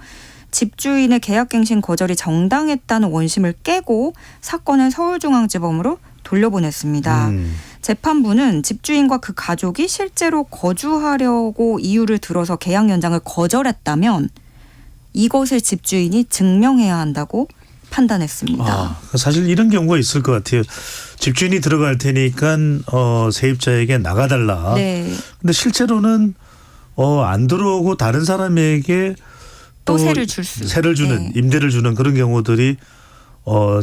집주인의 계약갱신 거절이 정당했다는 원심을 깨고 사건을 서울중앙지법으로 돌려보냈습니다. 재판부는 집주인과 그 가족이 실제로 거주하려고 이유를 들어서 계약 연장을 거절했다면 이것을 집주인이 증명해야 한다고 판단했습니다. 사실 이런 경우가 있을 것 같아요. 집주인이 들어갈 테니까 세입자에게 나가달라. 네. 근데 실제로는 안 들어오고 다른 사람에게 또 세를 주는 네. 임대를 주는 그런 경우들이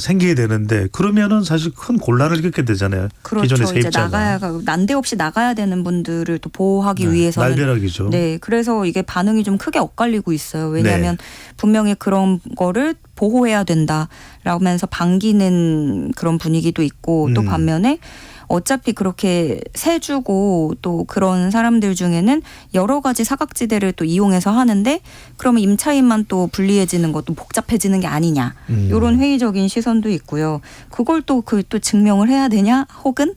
생기게 되는데 그러면은 사실 큰 곤란을 겪게 되잖아요. 그렇죠. 기존의 이제 세입자가. 난데없이 나가야 되는 분들을 또 보호하기 위해서는 날벼락이죠. 네, 그래서 이게 반응이 좀 크게 엇갈리고 있어요. 왜냐하면 분명히 그런 거를 보호해야 된다라면서 반기는 그런 분위기도 있고 또 반면에 어차피 그렇게 세 주고 또 그런 사람들 중에는 여러 가지 사각지대를 또 이용해서 하는데 그러면 임차인만 또 불리해지는 것도 복잡해지는 게 아니냐 이런 회의적인 시선도 있고요. 그걸 또 증명을 해야 되냐 혹은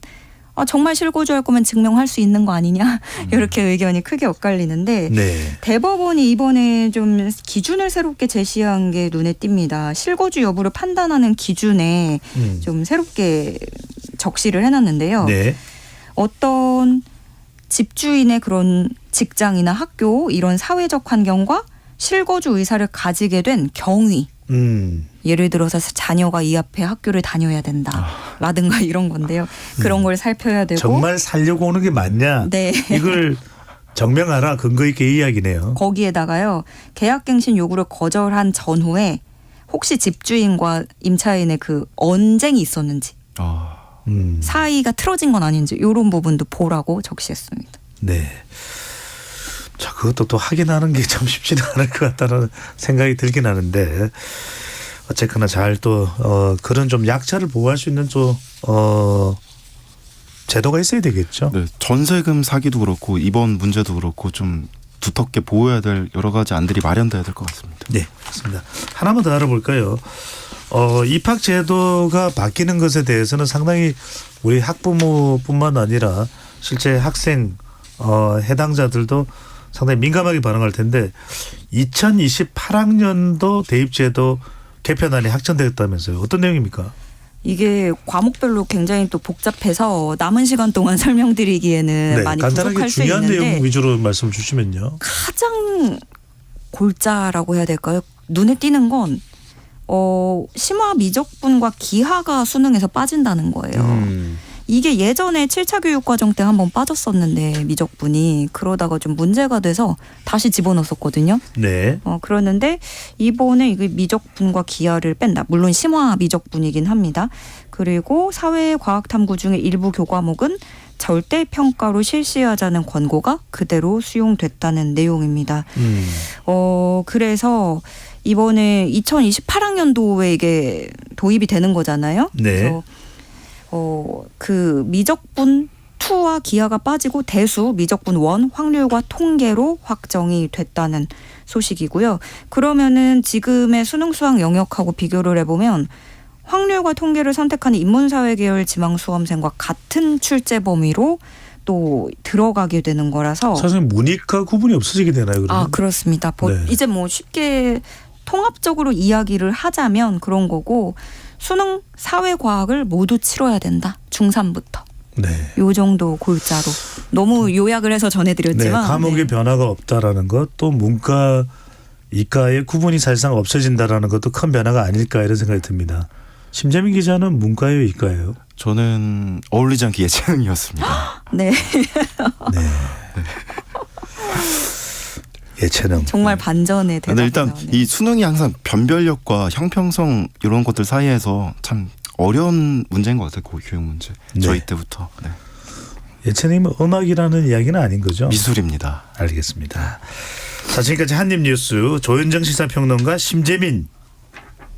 정말 실거주할 거면 증명할 수 있는 거 아니냐 이렇게 의견이 크게 엇갈리는데 네. 대법원이 이번에 좀 기준을 새롭게 제시한 게 눈에 띕니다. 실거주 여부를 판단하는 기준에 좀 새롭게 적시를 해놨는데요. 네. 어떤 집주인의 그런 직장이나 학교 이런 사회적 환경과 실거주 의사를 가지게 된 경위 예를 들어서 자녀가 이 앞에 학교를 다녀야 된다라든가 이런 건데요. 그런 걸 살펴야 되고 정말 살려고 오는 게 맞냐? 네. 이걸 증명하라 근거 있게 이야기네요. 거기에다가요. 계약갱신 요구를 거절한 전후에 혹시 집주인과 임차인의 그 언쟁이 있었는지 사이가 틀어진 건 아닌지 이런 부분도 보라고 적시했습니다. 네. 자, 그것도 또 확인하는 게 참 쉽지는 않을 것 같다는 생각이 들긴 하는데 어쨌거나 잘 또 그런 좀 약자를 보호할 수 있는 또 제도가 있어야 되겠죠. 네, 전세금 사기도 그렇고 이번 문제도 그렇고 좀 두텁게 보호해야 될 여러 가지 안들이 마련돼야 될 것 같습니다. 네, 맞습니다. 하나만 더 알아볼까요? 입학 제도가 바뀌는 것에 대해서는 상당히 우리 학부모뿐만 아니라 실제 학생 해당자들도 상당히 민감하게 반응할 텐데 2028학년도 대입제도 개편안이 확정되었다면서요. 어떤 내용입니까? 이게 과목별로 굉장히 또 복잡해서 남은 시간 동안 설명드리기에는 많이 간단하게 부족할 수 중요한 있는데 내용 위주로 말씀 주시면요. 가장 골자라고 해야 될까요? 눈에 띄는 건 심화 미적분과 기하가 수능에서 빠진다는 거예요. 이게 예전에 7차 교육과정 때 한번 빠졌었는데 미적분이 그러다가 좀 문제가 돼서 다시 집어넣었거든요. 네. 그러는데 이번에 이게 미적분과 기하를 뺀다. 물론 심화 미적분이긴 합니다. 그리고 사회과학탐구 중에 일부 교과목은 절대평가로 실시하자는 권고가 그대로 수용됐다는 내용입니다. 그래서 이번에 2028학년도에 이게 도입이 되는 거잖아요. 네. 그래서 그 미적분 2와 기하가 빠지고 대수, 미적분 1, 확률과 통계로 확정이 됐다는 소식이고요. 그러면은 지금의 수능 수학 영역하고 비교를 해보면 확률과 통계를 선택하는 인문사회 계열 지망 수험생과 같은 출제 범위로 또 들어가게 되는 거라서 사실 문이과 구분이 없어지게 되나요? 그러면? 그렇습니다. 네. 이제 뭐 쉽게 통합적으로 이야기를 하자면 그런 거고 수능 사회과학을 모두 치러야 된다. 중3부터. 네. 요 정도 골자로. 너무 요약을 해서 네, 전해드렸지만. 과목의 변화가 없다라는 것, 또 문과, 이과의 구분이 사실상 없어진다라는 것도 큰 변화가 아닐까 이런 생각이 듭니다. 심재민 기자는 문과예요, 이과예요? 저는 어울리지 않게 예체능이었습니다. 네. 네. 예체능. 정말 반전의 대답이 근데 일단 나오네요. 이 수능이 항상 변별력과 형평성 이런 것들 사이에서 참 어려운 문제인 것 같아요. 교육 문제. 네. 저희 때부터. 네. 예체능이 음악이라는 이야기는 아닌 거죠? 미술입니다. 알겠습니다. 자, 지금까지 한입뉴스 조현정 시사평론가, 심재민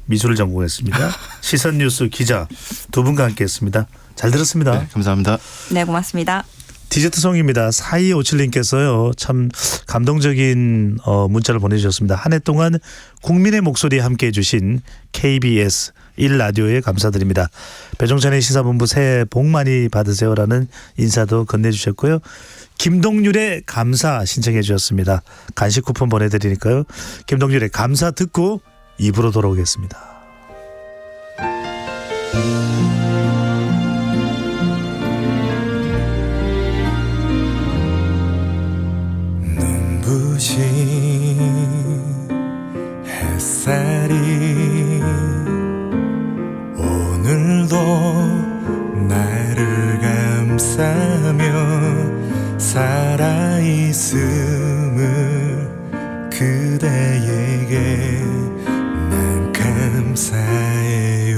미술을 전공했습니다. 시선뉴스 기자 두 분과 함께했습니다. 잘 들었습니다. 네, 감사합니다. 네, 고맙습니다. 디저트송입니다. 4257님께서요. 참 감동적인 문자를 보내주셨습니다. 한 해 동안 국민의 목소리에 함께해 주신 KBS 1라디오에 감사드립니다. 배종찬의 시사본부 새해 복 많이 받으세요라는 인사도 건네주셨고요. 김동률의 감사 신청해 주셨습니다. 간식 쿠폰 보내드리니까요. 김동률의 감사 듣고 입으로 돌아오겠습니다. 눈부신 햇살이 오늘도 나를 감싸며 살아있음을 그대에게 난 감사해요.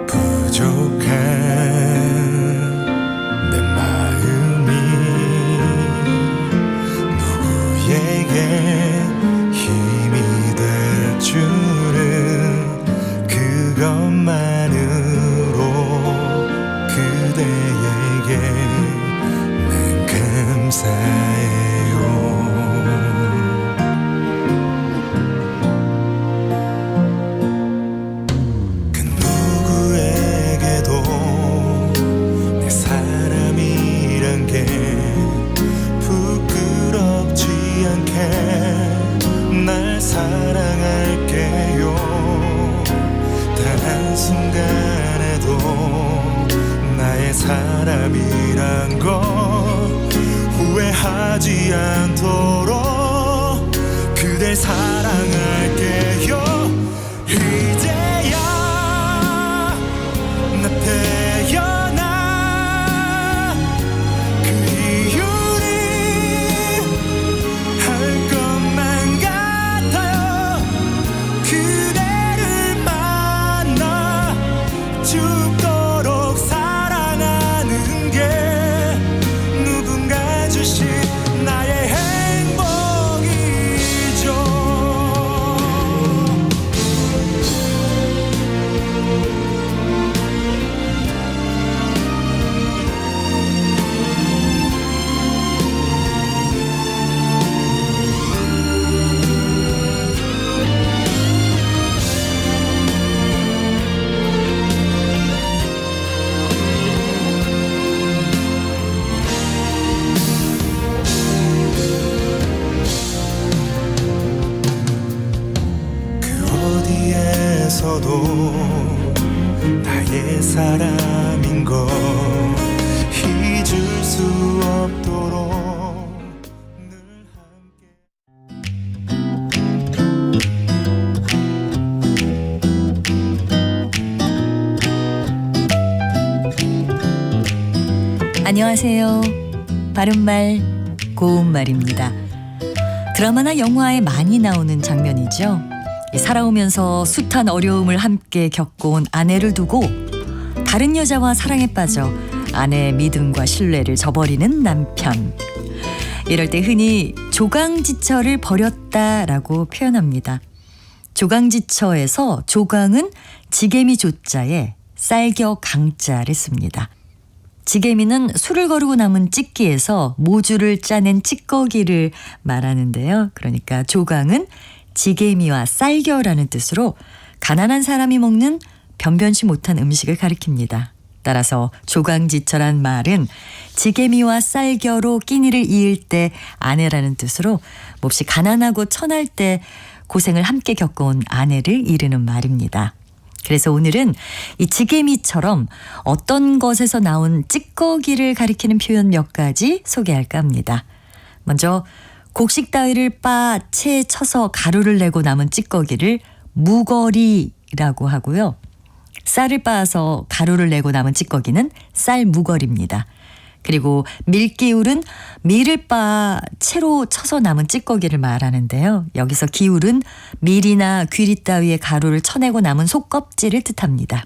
부족한 내 마음이 누구에게 힘이 될 줄은 그것만으로 그대에게 난 감사해요. 그 누구에게도 내 사람이란 게 부끄럽지 않게 날 사랑할게요. 단 한순간에도 나의 사람이란 걸 후회하지 않도록 그댈 사랑할게요. 이제야 나 태어나 그 이유는 할 것만 같아요. 그대를 만나 죽도록 사랑하는 게 누군가 주신 나의 행복이죠. 그 어디에서도 나의 사람인 걸 잊을 수 없도록 늘 함께 안녕하세요. 바른말 고운말입니다. 드라마나 영화에 많이 나오는 장면이죠. 살아오면서 숱한 어려움을 함께 겪어온 아내를 두고 다른 여자와 사랑에 빠져 아내의 믿음과 신뢰를 저버리는 남편. 이럴 때 흔히 조강지처를 버렸다라고 표현합니다. 조강지처에서 조강은 지게미 조자에 쌀겨 강자를 씁니다. 지게미는 술을 거르고 남은 찌끼에서 모주를 짜낸 찌꺼기를 말하는데요. 그러니까 조강은 지게미와 쌀겨라는 뜻으로 가난한 사람이 먹는 변변치 못한 음식을 가리킵니다. 따라서 조강지처란 말은 지게미와 쌀겨로 끼니를 이을 때 아내라는 뜻으로 몹시 가난하고 천할 때 고생을 함께 겪어온 아내를 이르는 말입니다. 그래서 오늘은 이 지게미처럼 어떤 것에서 나온 찌꺼기를 가리키는 표현 몇 가지 소개할까 합니다. 먼저 곡식 따위를 빻아 채 쳐서 가루를 내고 남은 찌꺼기를 무거리라고 하고요. 쌀을 빻아서 가루를 내고 남은 찌꺼기는 쌀무거리입니다. 그리고 밀기울은 밀을 빻아 채로 쳐서 남은 찌꺼기를 말하는데요. 여기서 기울은 밀이나 귀리 따위의 가루를 쳐내고 남은 속껍질을 뜻합니다.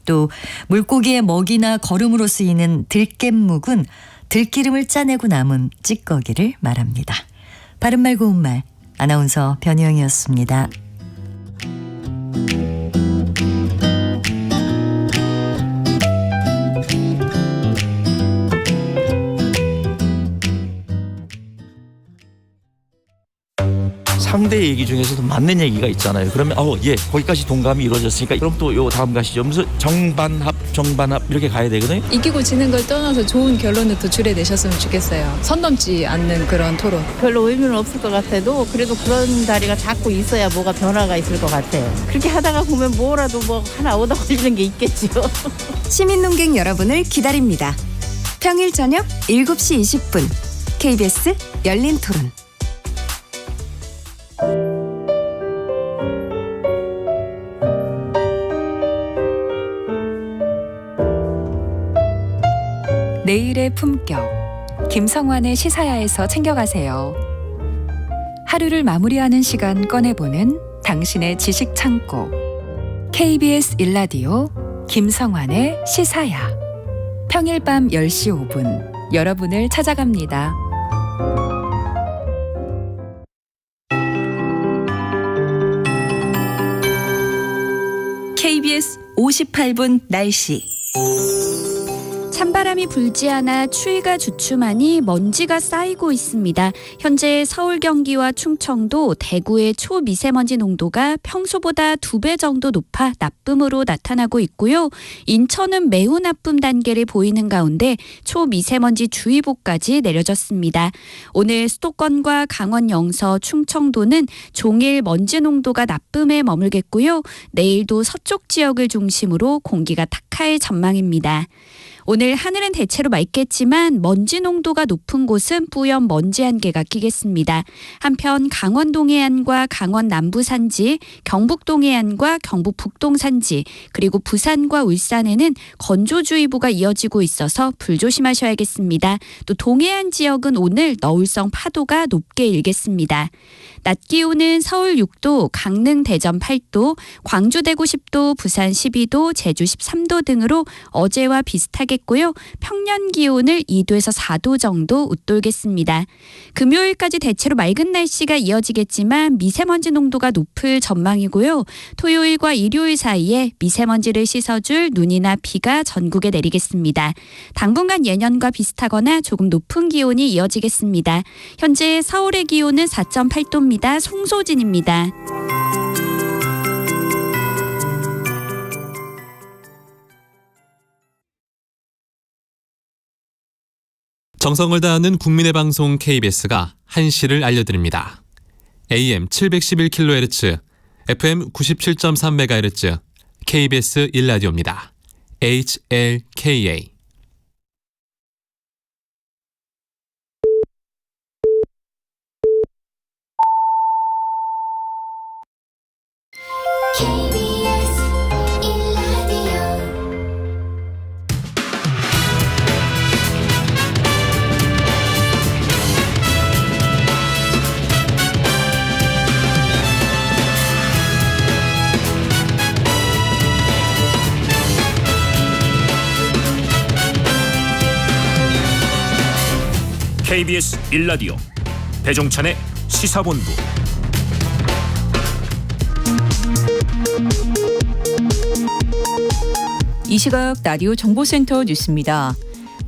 또 물고기의 먹이나 거름으로 쓰이는 들깻묵은 들기름을 짜내고 남은 찌꺼기를 말합니다. 바른말 고운말 아나운서 변희영이었습니다. 상대 얘기 중에서도 맞는 얘기가 있잖아요. 그러면 예, 거기까지 동감이 이루어졌으니까 그럼 또 요 다음 가시죠. 무슨 정반합 이렇게 가야 되거든요. 이기고 지는 걸 떠나서 좋은 결론을 도출해내셨으면 좋겠어요. 선 넘지 않는 그런 토론. 별로 의미는 없을 것 같아도 그래도 그런 자리가 자꾸 있어야 뭐가 변화가 있을 것 같아요. 그렇게 하다가 보면 뭐라도 뭐 하나 얻어 걸리는 게 있겠지요. 시민논객 여러분을 기다립니다. 평일 저녁 7시 20분 KBS 열린 토론. 내일의 품격, 김성환의 시사야에서 챙겨가세요. 하루를 마무리하는 시간 꺼내보는 당신의 지식 창고. KBS 일라디오 김성환의 시사야. 평일 밤 10시 5분 여러분을 찾아갑니다. KBS 58분 날씨. 찬바람이 불지 않아 추위가 주춤하니 먼지가 쌓이고 있습니다. 현재 서울, 경기와 충청도, 대구의 초미세먼지 농도가 평소보다 2배 정도 높아 나쁨으로 나타나고 있고요. 인천은 매우 나쁨 단계를 보이는 가운데 초미세먼지 주의보까지 내려졌습니다. 오늘 수도권과 강원 영서, 충청도는 종일 먼지 농도가 나쁨에 머물겠고요. 내일도 서쪽 지역을 중심으로 공기가 탁할 전망입니다. 오늘 하늘은 대체로 맑겠지만 먼지 농도가 높은 곳은 뿌연 먼지 안개가 끼겠습니다. 한편 강원 동해안과 강원 남부 산지, 경북 동해안과 경북 북동 산지, 그리고 부산과 울산에는 건조주의보가 이어지고 있어서 불조심하셔야겠습니다. 또 동해안 지역은 오늘 너울성 파도가 높게 일겠습니다. 낮 기온은 서울 6도, 강릉 대전 8도, 광주 대구 10도, 부산 12도, 제주 13도 등으로 어제와 비슷하겠고요. 평년 기온을 2도에서 4도 정도 웃돌겠습니다. 금요일까지 대체로 맑은 날씨가 이어지겠지만 미세먼지 농도가 높을 전망이고요. 토요일과 일요일 사이에 미세먼지를 씻어줄 눈이나 비가 전국에 내리겠습니다. 당분간 예년과 비슷하거나 조금 높은 기온이 이어지겠습니다. 현재 서울의 기온은 4.8도입니다. 송소진입니다. 정성을 다하는 국민의 방송 KBS가 한시를 알려드립니다. AM 711kHz, FM 97.3MHz, KBS 일라디오입니다. HLKA. KBS 1라디오 배종찬의 시사본부. 이 시각 라디오 정보센터 뉴스입니다.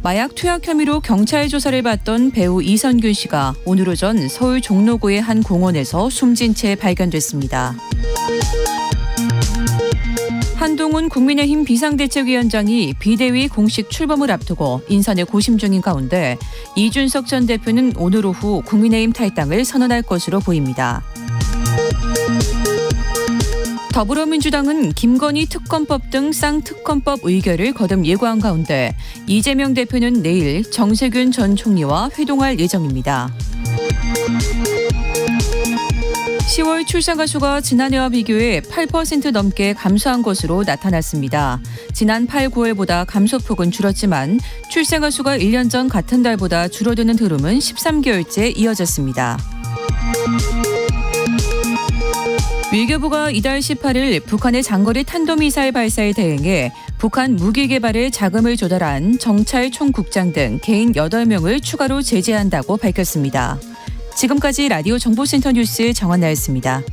마약 투약 혐의로 경찰 조사를 받던 배우 이선균 씨가 오늘 오전 서울 종로구의 한 공원에서 숨진 채 발견됐습니다. 한동훈 국민의힘 비상대책위원장이 비대위 공식 출범을 앞두고 인선에 고심 중인 가운데 이준석 전 대표는 오늘 오후 국민의힘 탈당을 선언할 것으로 보입니다. 더불어민주당은 김건희 특검법 등 쌍특검법 의결을 거듭 예고한 가운데 이재명 대표는 내일 정세균 전 총리와 회동할 예정입니다. 10월 출산가 수가 지난해와 비교해 8% 넘게 감소한 것으로 나타났습니다. 지난 8, 9월보다 감소폭은 줄었지만 출산가 수가 1년 전 같은 달보다 줄어드는 흐름은 13개월째 이어졌습니다. 외교부가 이달 18일 북한의 장거리 탄도미사일 발사에 대응해 북한 무기 개발에 자금을 조달한 정찰 총국장 등 개인 8명을 추가로 제재한다고 밝혔습니다. 지금까지 라디오 정보센터 뉴스 정원나였습니다.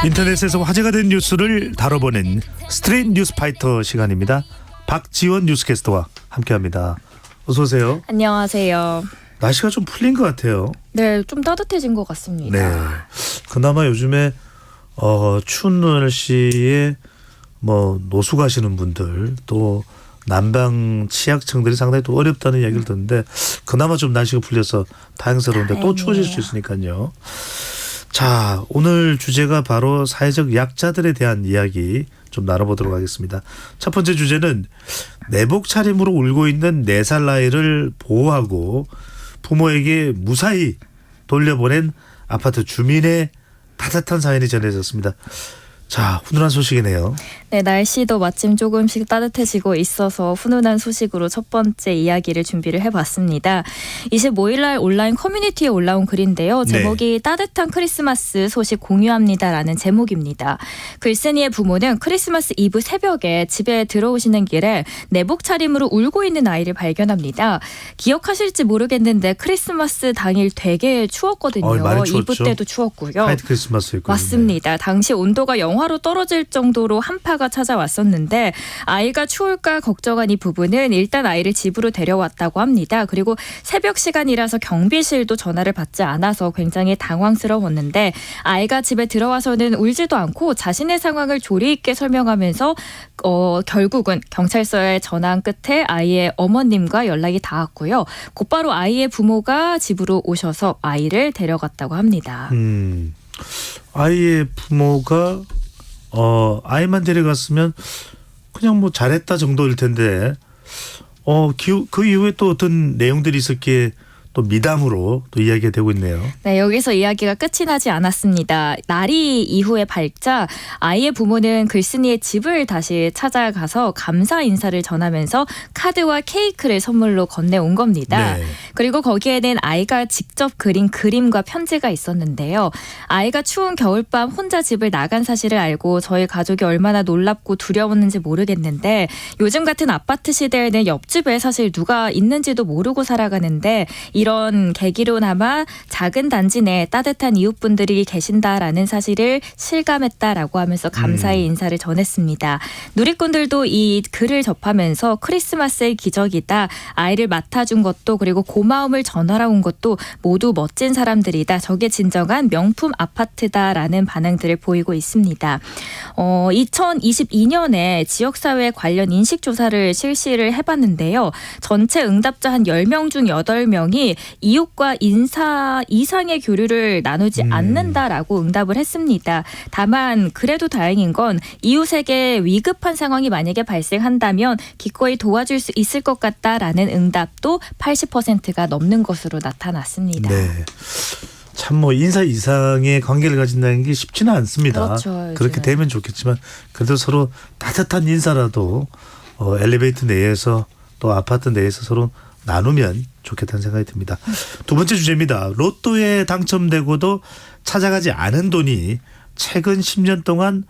인터넷에서 화제가 된 뉴스를 다뤄보는 스트레이트 뉴스 파이터 시간입니다. 박지원 뉴스캐스터와 함께합니다. 어서 오세요. 안녕하세요. 날씨가 좀 풀린 것 같아요. 네, 좀 따뜻해진 것 같습니다. 네, 그나마 요즘에 추운 날씨에 뭐 노수 가시는 분들 또 난방 취약층들이 상당히 또 어렵다는 이야기를 듣는데 그나마 좀 날씨가 풀려서 다행스러운데 또 추워질 수 있으니까요. 자, 오늘 주제가 바로 사회적 약자들에 대한 이야기 좀 나눠보도록 하겠습니다. 첫 번째 주제는 내복 차림으로 울고 있는 4살 아이를 보호하고 부모에게 무사히 돌려보낸 아파트 주민의 따뜻한 사연이 전해졌습니다. 자, 훈훈한 소식이네요. 네, 날씨도 마침 조금씩 따뜻해지고 있어서 훈훈한 소식으로 첫 번째 이야기를 준비를 해봤습니다. 25일 날 온라인 커뮤니티에 올라온 글인데요. 제목이 네. 따뜻한 크리스마스 소식 공유합니다라는 제목입니다. 글쓴이의 부모는 크리스마스 이브 새벽에 집에 들어오시는 길에 내복 차림으로 울고 있는 아이를 발견합니다. 기억하실지 모르겠는데 크리스마스 당일 되게 추웠거든요. 이브 때도 추웠고요. 화이트 크리스마스였거든요. 맞습니다. 당시 온도가 영하로 떨어질 정도로 한파가 찾아왔었는데 아이가 추울까 걱정한 이 부부는 일단 아이를 집으로 데려왔다고 합니다. 그리고 새벽 시간이라서 경비실도 전화를 받지 않아서 굉장히 당황스러웠는데 아이가 집에 들어와서는 울지도 않고 자신의 상황을 조리 있게 설명하면서 결국은 경찰서에 전화한 끝에 아이의 어머님과 연락이 닿았고요. 곧바로 아이의 부모가 집으로 오셔서 아이를 데려갔다고 합니다. 아이의 부모가 아이만 데려갔으면 그냥 뭐 잘했다 정도일 텐데 그 이후에 또 어떤 내용들이 있었기에 또 미담으로 또 이야기가 되고 있네요. 네, 여기서 이야기가 끝이 나지 않았습니다. 날이 이후에 밝자 아이의 부모는 글쓴이의 집을 다시 찾아가서 감사 인사를 전하면서 카드와 케이크를 선물로 건네온 겁니다. 네. 그리고 거기에는 아이가 직접 그린 그림과 편지가 있었는데요. 아이가 추운 겨울밤 혼자 집을 나간 사실을 알고 저희 가족이 얼마나 놀랍고 두려웠는지 모르겠는데 요즘 같은 아파트 시대에는 옆집에 사실 누가 있는지도 모르고 살아가는데 이런 계기로나마 작은 단지 내에 따뜻한 이웃분들이 계신다라는 사실을 실감했다라고 하면서 감사의 인사를 전했습니다. 누리꾼들도 이 글을 접하면서 크리스마스의 기적이다. 아이를 맡아준 것도 그리고 고마움을 전하러 온 것도 모두 멋진 사람들이다. 저게 진정한 명품 아파트다라는 반응들을 보이고 있습니다. 2022년에 지역사회 관련 인식조사를 실시를 해봤는데요. 전체 응답자 한 10명 중 8명이 이웃과 인사 이상의 교류를 나누지 않는다라고 응답을 했습니다. 다만 그래도 다행인 건 이웃에게 위급한 상황이 만약에 발생한다면 기꺼이 도와줄 수 있을 것 같다라는 응답도 80%가 넘는 것으로 나타났습니다. 네. 참 뭐 인사 이상의 관계를 가진다는 게 쉽지는 않습니다. 그렇죠, 그렇게 되면 좋겠지만 그래도 서로 따뜻한 인사라도 엘리베이터 내에서 또 아파트 내에서 서로 나누면 좋겠다는 생각이 듭니다. 두 번째 주제입니다. 로또에 당첨되고도 찾아가지 않은 돈이 최근 10년 동안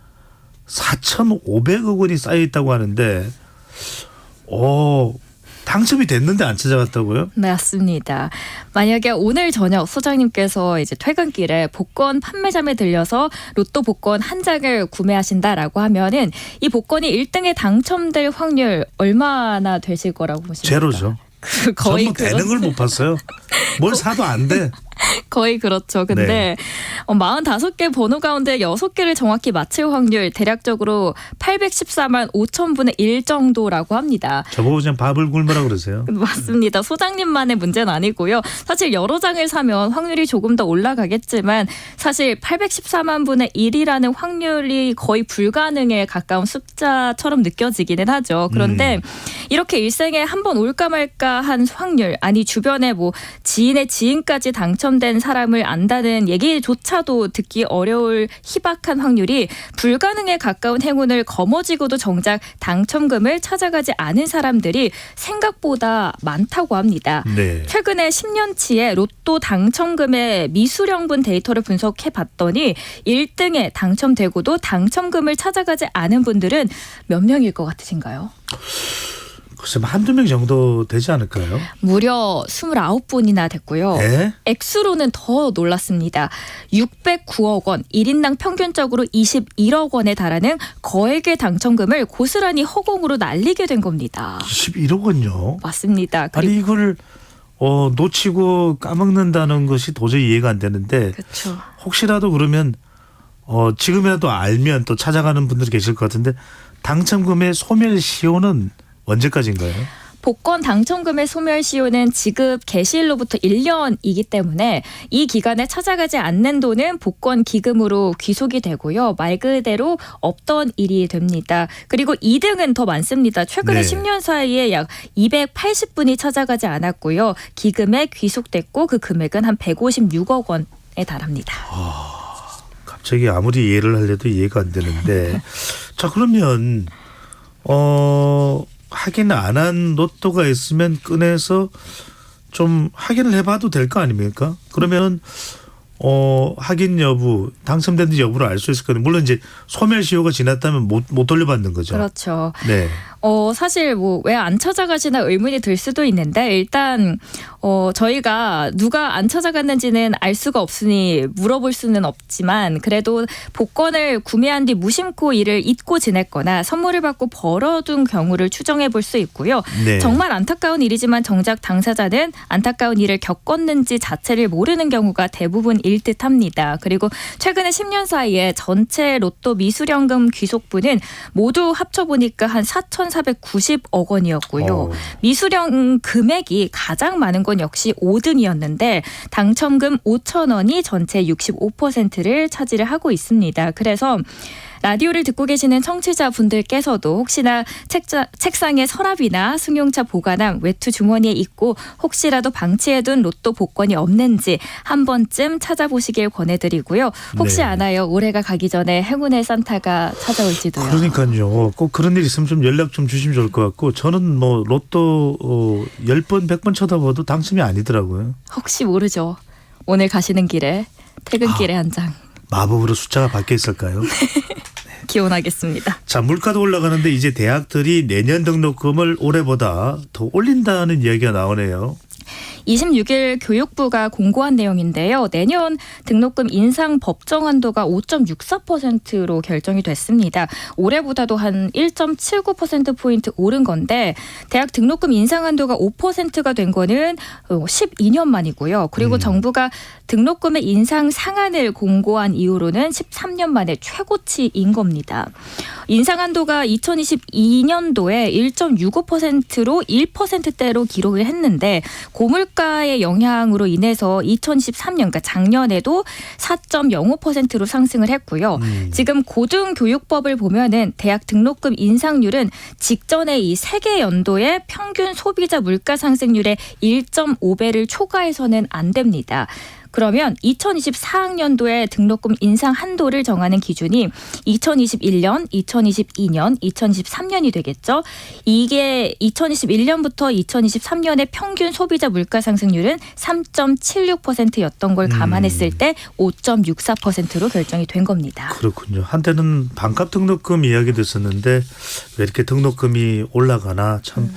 4,500억 원이 쌓여 있다고 하는데 당첨이 됐는데 안 찾아갔다고요? 네, 맞습니다. 만약에 오늘 저녁 소장님께서 이제 퇴근길에 복권 판매점에 들려서 로또 복권 한 장을 구매하신다라고 하면은 이 복권이 1등에 당첨될 확률 얼마나 되실 거라고 보십니까? 제로죠. 거의 전부 되는 걸 못 봤어요. 뭘 사도 안 돼. 거의 그렇죠. 근데 네. 45개 번호 가운데 6개를 정확히 맞힐 확률 대략적으로 814만 5천분의 1 정도라고 합니다. 저보고 그냥 밥을 굶으라 그러세요. 맞습니다. 소장님만의 문제는 아니고요. 사실 여러 장을 사면 확률이 조금 더 올라가겠지만 사실 814만 분의 1이라는 확률이 거의 불가능에 가까운 숫자처럼 느껴지기는 하죠. 그런데 이렇게 일생에 한 번 올까 말까 한 확률, 아니 주변에 뭐 지인의 지인까지 당첨된 사람을 안다는 얘기조차도 듣기 어려울 희박한 확률이 불가능에 가까운 행운을 거머쥐고도 정작 당첨금을 찾아가지 않은 사람들이 생각보다 많다고 합니다. 네. 최근에 10년치의 로또 당첨금의 미수령분 데이터를 분석해 봤더니 1등에 당첨되고도 당첨금을 찾아가지 않은 분들은 몇 명일 것 같으신가요? 글쎄 한두 명 정도 되지 않을까요? 무려 29분이나 됐고요. 네? 액수로는 더 놀랐습니다. 609억 원, 1인당 평균적으로 21억 원에 달하는 거액의 당첨금을 고스란히 허공으로 날리게 된 겁니다. 21억 원요? 맞습니다. 아니 이걸 놓치고 까먹는다는 것이 도저히 이해가 안 되는데 그렇죠. 혹시라도 그러면 지금이라도 알면 또 찾아가는 분들이 계실 것 같은데 당첨금의 소멸시효는 언제까지인가요? 복권 당첨금의 소멸시효는 지급 개시일로부터 1년이기 때문에 이 기간에 찾아가지 않는 돈은 복권 기금으로 귀속이 되고요. 말 그대로 없던 일이 됩니다. 그리고 2등은 더 많습니다. 최근에 네. 10년 사이에 약 280분이 찾아가지 않았고요. 기금에 귀속됐고 그 금액은 한 156억 원에 달합니다. 갑자기 아무리 이해를 하려도 이해가 안 되는데 자 그러면 확인 안 한 로또가 있으면 꺼내서 좀 확인을 해봐도 될 거 아닙니까? 그러면 확인 여부, 당첨된지 여부를 알 수 있을 거예요. 물론 이제 소멸시효가 지났다면 못 돌려받는 거죠. 그렇죠. 네. 사실 뭐 왜 안 찾아가시나 의문이 들 수도 있는데 일단 저희가 누가 안 찾아갔는지는 알 수가 없으니 물어볼 수는 없지만 그래도 복권을 구매한 뒤 무심코 이를 잊고 지냈거나 선물을 받고 벌어둔 경우를 추정해 볼 수 있고요. 네. 정말 안타까운 일이지만 정작 당사자는 안타까운 일을 겪었는지 자체를 모르는 경우가 대부분일 듯합니다. 그리고 최근에 10년 사이에 전체 로또 미수령금 귀속분은 모두 합쳐보니까 한 4,490억 원이었고요. 미수령 금액이 가장 많은 건 역시 5등이었는데 당첨금 5천 원이 전체 65%를 차지를 하고 있습니다. 그래서 라디오를 듣고 계시는 청취자분들께서도 혹시나 책상에 서랍이나 승용차 보관함, 외투 주머니에 있고 혹시라도 방치해둔 로또 복권이 없는지 한 번쯤 찾아보시길 권해드리고요. 혹시 네. 아나요? 올해가 가기 전에 행운의 산타가 찾아올지도요. 그러니까요. 꼭 그런 일 있으면 좀 연락 좀 주시면 좋을 것 같고 저는 뭐 로또 10번 100번 쳐다봐도 당첨이 아니더라고요. 혹시 모르죠. 오늘 가시는 길에 퇴근길에 한 장. 마법으로 숫자가 바뀌어 있을까요? 기원하겠습니다. 자, 물가도 올라가는데 이제 대학들이 내년 등록금을 올해보다 더 올린다는 이야기가 나오네요. 26일 교육부가 공고한 내용인데요. 내년 등록금 인상 법정 한도가 5.64%로 결정이 됐습니다. 올해보다도 한 1.79%포인트 오른 건데 대학 등록금 인상 한도가 5%가 된 거는 12년 만이고요. 그리고 정부가 등록금의 인상 상한을 공고한 이후로는 13년 만에 최고치인 겁니다. 인상 한도가 2022년도에 1.65%로 1%대로 기록을 했는데 고물가의 영향으로 인해서 2023년 그러니까 작년에도 4.05%로 상승을 했고요. 지금 고등교육법을 보면은 대학 등록금 인상률은 직전에 이 세계 연도의 평균 소비자 물가 상승률의 1.5배를 초과해서는 안 됩니다. 그러면 2024학년도에 등록금 인상 한도를 정하는 기준이 2021년, 2022년, 2023년이 되겠죠. 이게 2021년부터 2023년의 평균 소비자 물가 상승률은 3.76%였던 걸 감안했을 때 5.64%로 결정이 된 겁니다. 그렇군요. 한때는 반값 등록금 이야기도 있었는데 왜 이렇게 등록금이 올라가나 참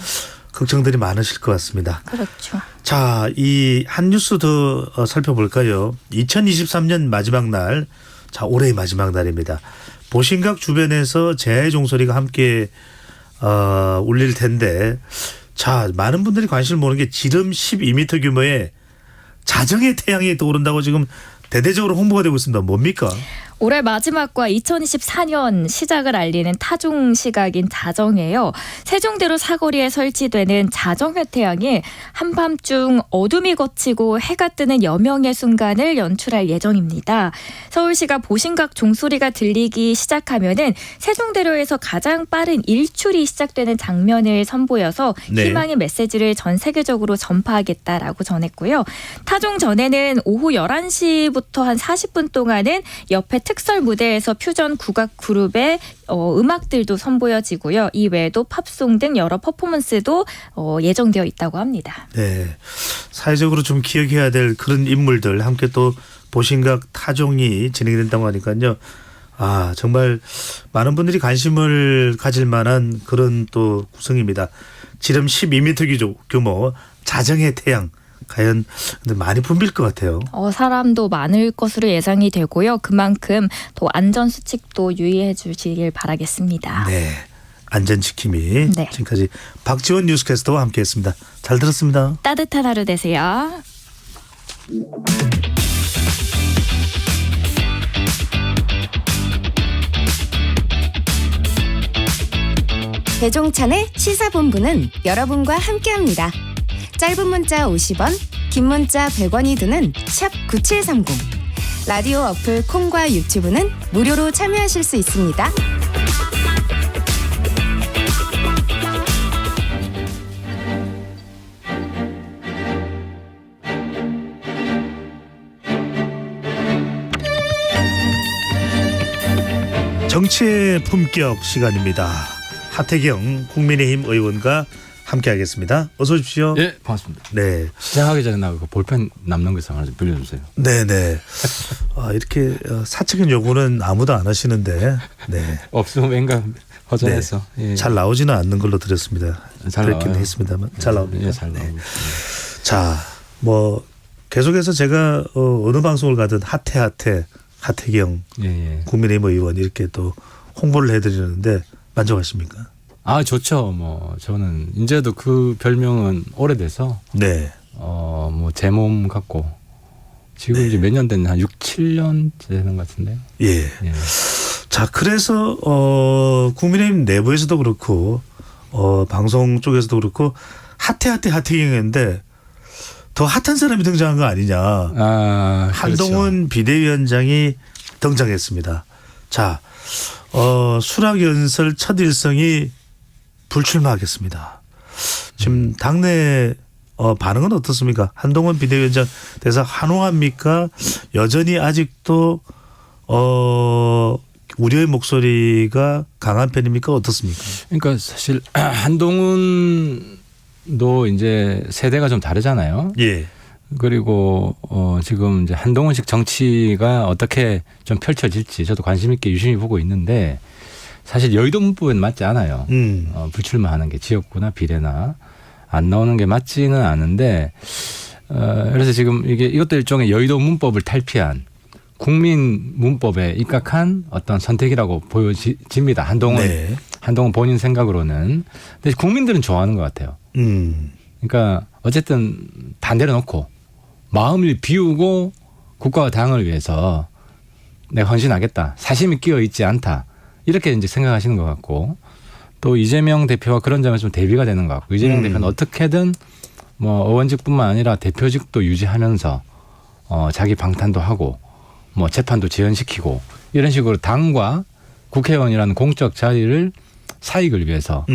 걱정들이 많으실 것 같습니다. 그렇죠. 자, 이 한 뉴스 더 살펴볼까요? 2023년 마지막 날, 자 올해의 마지막 날입니다. 보신각 주변에서 재해 종소리가 함께 울릴 텐데, 자 많은 분들이 관심을 모으는 게 지름 12m 규모의 자정의 태양이 떠오른다고 지금 대대적으로 홍보가 되고 있습니다. 뭡니까? 올해 마지막과 2024년 시작을 알리는 타종 시각인 자정이에요. 세종대로 사거리에 설치되는 자정의 태양이 한밤중 어둠이 걷히고 해가 뜨는 여명의 순간을 연출할 예정입니다. 서울시가 보신각 종소리가 들리기 시작하면은 세종대로에서 가장 빠른 일출이 시작되는 장면을 선보여서 네. 희망의 메시지를 전 세계적으로 전파하겠다라고 전했고요. 타종 전에는 오후 11시부터 한 40분 동안은 옆에 특설 무대에서 퓨전 국악 그룹의 음악들도 선보여지고요. 이 외에도 팝송 등 여러 퍼포먼스도 예정되어 있다고 합니다. 네, 사회적으로 좀 기억해야 될 그런 인물들 함께 또 보신각 타종이 진행이 된다고 하니까요. 아 정말 많은 분들이 관심을 가질 만한 그런 또 구성입니다. 지름 12m 규모 자정의 태양. 과연 근데 많이 붐빌 것 같아요. 사람도 많을 것으로 예상이 되고요. 그만큼 또 안전 수칙도 유의해 주시길 바라겠습니다. 네, 안전지킴이. 네. 지금까지 박지원 뉴스캐스터와 함께했습니다. 잘 들었습니다. 따뜻한 하루 되세요. 배종찬의 시사본부는 여러분과 함께합니다. 짧은 문자 50원, 긴 문자 100원이 드는 샵 9730. 라디오 어플 콩과 유튜브는 무료로 참여하실 수 있습니다. 정치의 품격 시간입니다. 하태경 국민의힘 의원과 함께하겠습니다. 어서 오십시오. 예, 반갑습니다. 네. 시작하기 전에 나 그 볼펜 남는 거 있어 하나 좀 빌려주세요. 네네. 이렇게 사적인 요구는 아무도 안 하시는데, 네. 없으면 왠가 허전해서. 네. 예. 잘 나오지는 않는 걸로 들었습니다. 잘 그렇긴 나와요. 했습니다만 잘 나옵니다. 예, 잘 나옵니다. 자, 뭐 계속해서 제가 어느 방송을 가든 하태경 국민의힘 의원 이렇게 또 홍보를 해드리는데 만족하십니까? 아 좋죠. 뭐 저는 이제도 그 별명은 오래돼서 네. 뭐 제 몸 같고 지금 이제 몇 년 됐나 한 6, 7년 되는 것 같은데요. 예. 자, 그래서 국민의힘 내부에서도 그렇고 방송 쪽에서도 그렇고 하태경인데 더 핫한 사람이 등장한 거 아니냐. 한동훈 비대위원장이 등장했습니다. 자, 수락연설 첫 일성이 불출마하겠습니다. 지금 당내 반응은 어떻습니까? 한동훈 비대위원장 대해서 환호합니까? 여전히 아직도 우려의 목소리가 강한 편입니까? 어떻습니까? 그러니까 사실 한동훈도 이제 세대가 좀 다르잖아요. 예. 그리고 지금 이제 한동훈식 정치가 어떻게 좀 펼쳐질지 저도 관심 있게 유심히 보고 있는데 사실 여의도 문법에는 맞지 않아요. 불출마하는 게 지역구나 비례나 안 나오는 게 맞지는 않은데 그래서 지금 이것도 일종의 여의도 문법을 탈피한 국민 문법에 입각한 어떤 선택이라고 보여집니다. 한동훈 본인 생각으로는. 근데 국민들은 좋아하는 것 같아요. 그러니까 어쨌든 다 내려놓고 마음을 비우고 국가와 당을 위해서 내가 헌신하겠다. 사심이 끼어 있지 않다. 이렇게 이제 생각하시는 것 같고 또 이재명 대표와 그런 점에서 좀 대비가 되는 것 같고 이재명 대표는 어떻게든 뭐 의원직뿐만 아니라 대표직도 유지하면서 자기 방탄도 하고 뭐 재판도 지연시키고 이런 식으로 당과 국회의원이라는 공적 자리를 사익을 위해서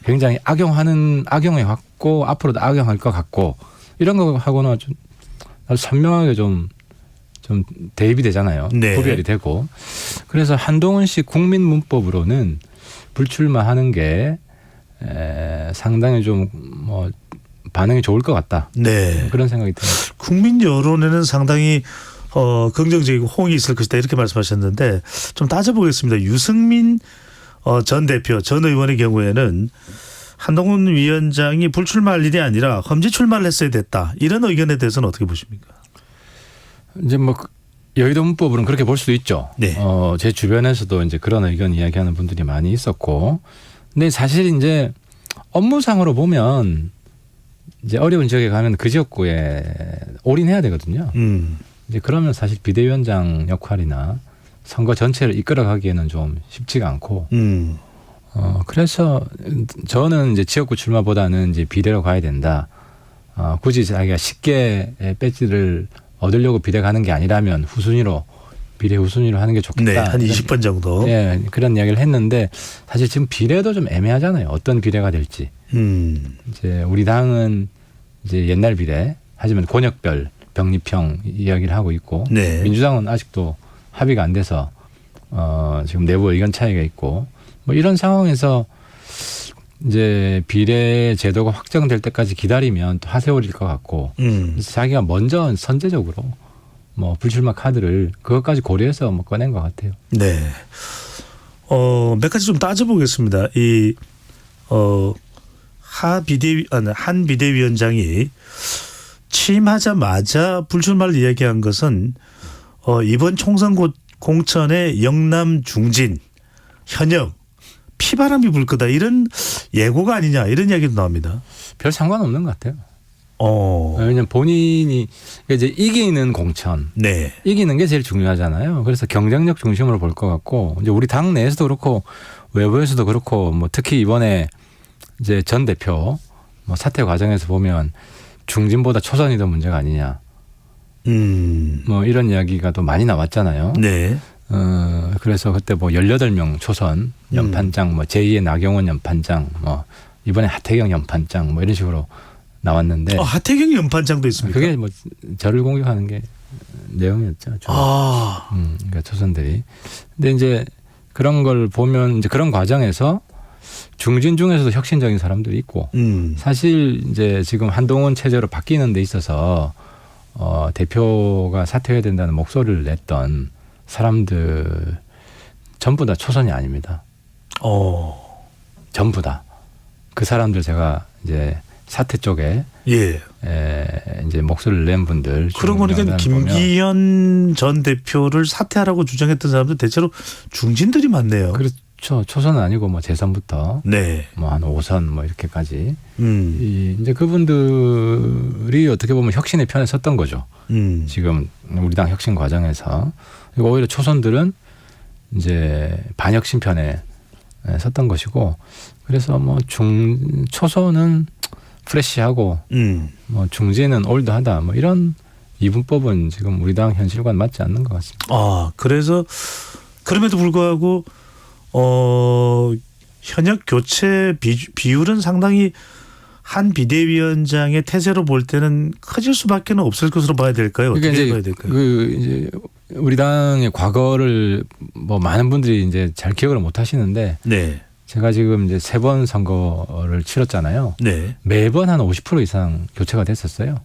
굉장히 악용해 왔고 앞으로도 악용할 것 같고 이런 거 하고는 좀 선명하게 좀 좀 대입이 되잖아요. 네. 구별이 되고. 그래서 한동훈식 국민문법으로는 불출마하는 게 상당히 좀 뭐 반응이 좋을 것 같다. 네. 그런 생각이 듭니다. 국민 여론에는 상당히 긍정적이고 호응이 있을 것이다 이렇게 말씀하셨는데 좀 따져보겠습니다. 유승민 전 대표, 전 의원의 경우에는 한동훈 위원장이 불출마할 일이 아니라 험지 출마를 했어야 됐다. 이런 의견에 대해서는 어떻게 보십니까? 이제 뭐 여의도 문법으로는 그렇게 볼 수도 있죠. 네. 제 주변에서도 이제 그런 의견 이야기하는 분들이 많이 있었고, 근데 사실 이제 업무상으로 보면 이제 어려운 지역에 가면 그 지역구에 올인해야 되거든요. 이제 그러면 사실 비대위원장 역할이나 선거 전체를 이끌어가기에는 좀 쉽지가 않고, 그래서 저는 이제 지역구 출마보다는 이제 비대로 가야 된다. 굳이 자기가 쉽게 배지를 얻으려고 비대 가는 게 아니라면 후순위로 비례 후순위로 하는 게 좋겠다. 네, 한 20번 정도. 네, 그런 이야기를 했는데 사실 지금 비례도 좀 애매하잖아요. 어떤 비례가 될지. 이제 우리 당은 이제 옛날 비례 하지만 권역별 병립형 이야기를 하고 있고, 네. 민주당은 아직도 합의가 안 돼서 지금 내부 의견 차이가 있고, 뭐 이런 상황에서 이제 비례 제도가 확정될 때까지 기다리면 또 하세월일 것 같고, 그래서 자기가 먼저 선제적으로 뭐 불출마 카드를 그것까지 고려해서 뭐 꺼낸 것 같아요. 네. 몇 가지 좀 따져보겠습니다. 한 비대위원장이 취임하자마자 불출마를 이야기한 것은 이번 총선 공천의 영남 중진 현역 피바람이 불 거다 이런 예고가 아니냐 이런 이야기도 나옵니다. 별 상관없는 것 같아요. 왜냐하면 본인이 이제 이기는 공천, 네. 이기는 게 제일 중요하잖아요. 그래서 경쟁력 중심으로 볼 것 같고, 이제 우리 당 내에서도 그렇고 외부에서도 그렇고, 뭐 특히 이번에 이제 전 대표 뭐 사퇴 과정에서 보면 중진보다 초선이 더 문제가 아니냐, 뭐 이런 이야기가 또 많이 나왔잖아요. 네. 그래서 그때 뭐 18명 초선 연판장, 뭐 제2의 나경원 연판장, 뭐 이번에 하태경 연판장, 뭐 이런 식으로 나왔는데. 하태경 연판장도 있습니까? 그게 뭐 저를 공격하는 게 내용이었죠. 그러니까 초선들이. 근데 이제 그런 걸 보면 이제 그런 과정에서 중진 중에서도 혁신적인 사람들이 있고, 사실 이제 지금 한동훈 체제로 바뀌는 데 있어서 대표가 사퇴해야 된다는 목소리를 냈던 사람들 전부 다 초선이 아닙니다. 전부 다. 그 사람들 제가 이제 사퇴 쪽에 이제 목소리를 낸 분들. 그러고 보니까 김기현 전 대표를 사퇴하라고 주장했던 사람들 대체로 중진들이 많네요. 그렇죠. 초선은 아니고 뭐 재선부터 네. 뭐 한 5선 뭐 이렇게까지. 이제 그분들이 어떻게 보면 혁신의 편에 섰던 거죠. 지금 우리 당 혁신 과정에서. 그리고 오히려 초선들은 이제 반혁신 편에 섰던 것이고, 그래서 뭐 초선은 프레시하고 뭐 중진은 올드하다, 뭐 이런 이분법은 지금 우리 당 현실과는 맞지 않는 것 같습니다. 그래서 그럼에도 불구하고 현역 교체 비율은 상당히 한 비대위원장의 태세로 볼 때는 커질 수밖에 없을 것으로 봐야 될까요? 어떻게 이제 봐야 될까요? 이제 우리 당의 과거를 뭐 많은 분들이 이제 잘 기억을 못 하시는데, 네. 제가 지금 이제 3번 선거를 치렀잖아요. 네. 매번 한 50% 이상 교체가 됐었어요.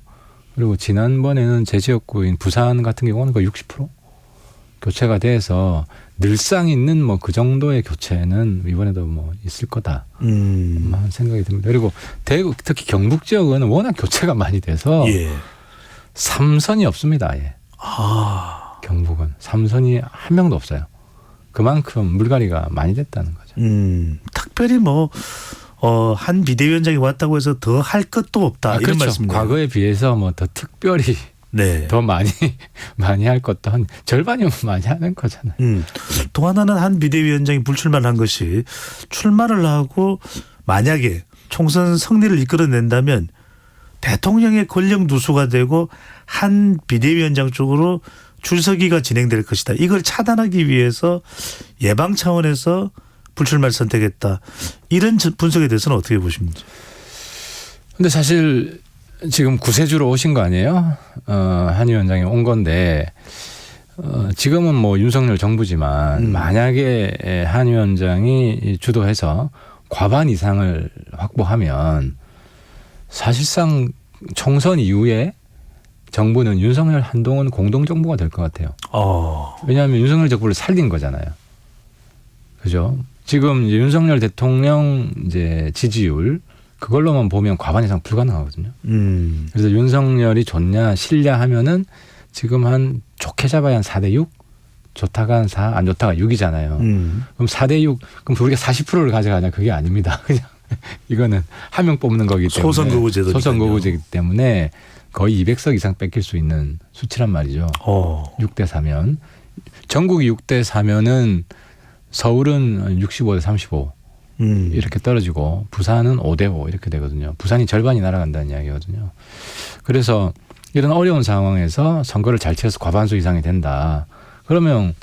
그리고 지난번에는 제 지역구인 부산 같은 경우는 거의 60% 교체가 돼서 늘상 있는 뭐 그 정도의 교체는 이번에도 뭐 있을 거다 하는 생각이 듭니다. 그리고 대구 특히 경북 지역은 워낙 교체가 많이 돼서 3선이 없습니다. 아예. 경북은 3선이 한 명도 없어요. 그만큼 물갈이가 많이 됐다는 거죠. 특별히 뭐 한 비대위원장이 왔다고 해서 더 할 것도 없다 이런 그렇죠. 말씀이네요. 과거에 비해서 뭐 더 특별히 더 많이 할 것도 한 절반이면 많이 하는 거잖아요. 또 하나는 한 비대위원장이 불출마를 한 것이 출마를 하고 만약에 총선 승리를 이끌어낸다면 대통령의 권력 누수가 되고 한 비대위원장 쪽으로 줄서기가 진행될 것이다. 이걸 차단하기 위해서 예방 차원에서 불출마를 선택했다. 이런 분석에 대해서는 어떻게 보십니까? 근데 사실 지금 구세주로 오신 거 아니에요? 한 위원장이 온 건데 지금은 뭐 윤석열 정부지만 만약에 한 위원장이 주도해서 과반 이상을 확보하면 사실상 총선 이후에 정부는 윤석열 한동훈 공동정부가 될 것 같아요. 왜냐하면 윤석열 정부를 살린 거잖아요. 그죠? 지금 이제 윤석열 대통령 이제 지지율 그걸로만 보면 과반 이상 불가능하거든요. 그래서 윤석열이 좋냐 싫냐 하면은 지금 한 좋게 잡아야 한 4대6, 좋다가 한 4, 안 좋다가 6이잖아요. 그럼 4대6, 그럼 우리가 40%를 가져가냐? 그게 아닙니다. 그냥 이거는 한 명 뽑는 거기 때문에 소선거구제도 소선거구제이기 때문에 거의 200석 이상 뺏길 수 있는 수치란 말이죠. 6대 4면 전국이 6대 4면은 서울은 65대 35 이렇게 떨어지고 부산은 5대 5 이렇게 되거든요. 부산이 절반이 날아간다는 이야기거든요. 그래서 이런 어려운 상황에서 선거를 잘 치러서 과반수 이상이 된다. 그러면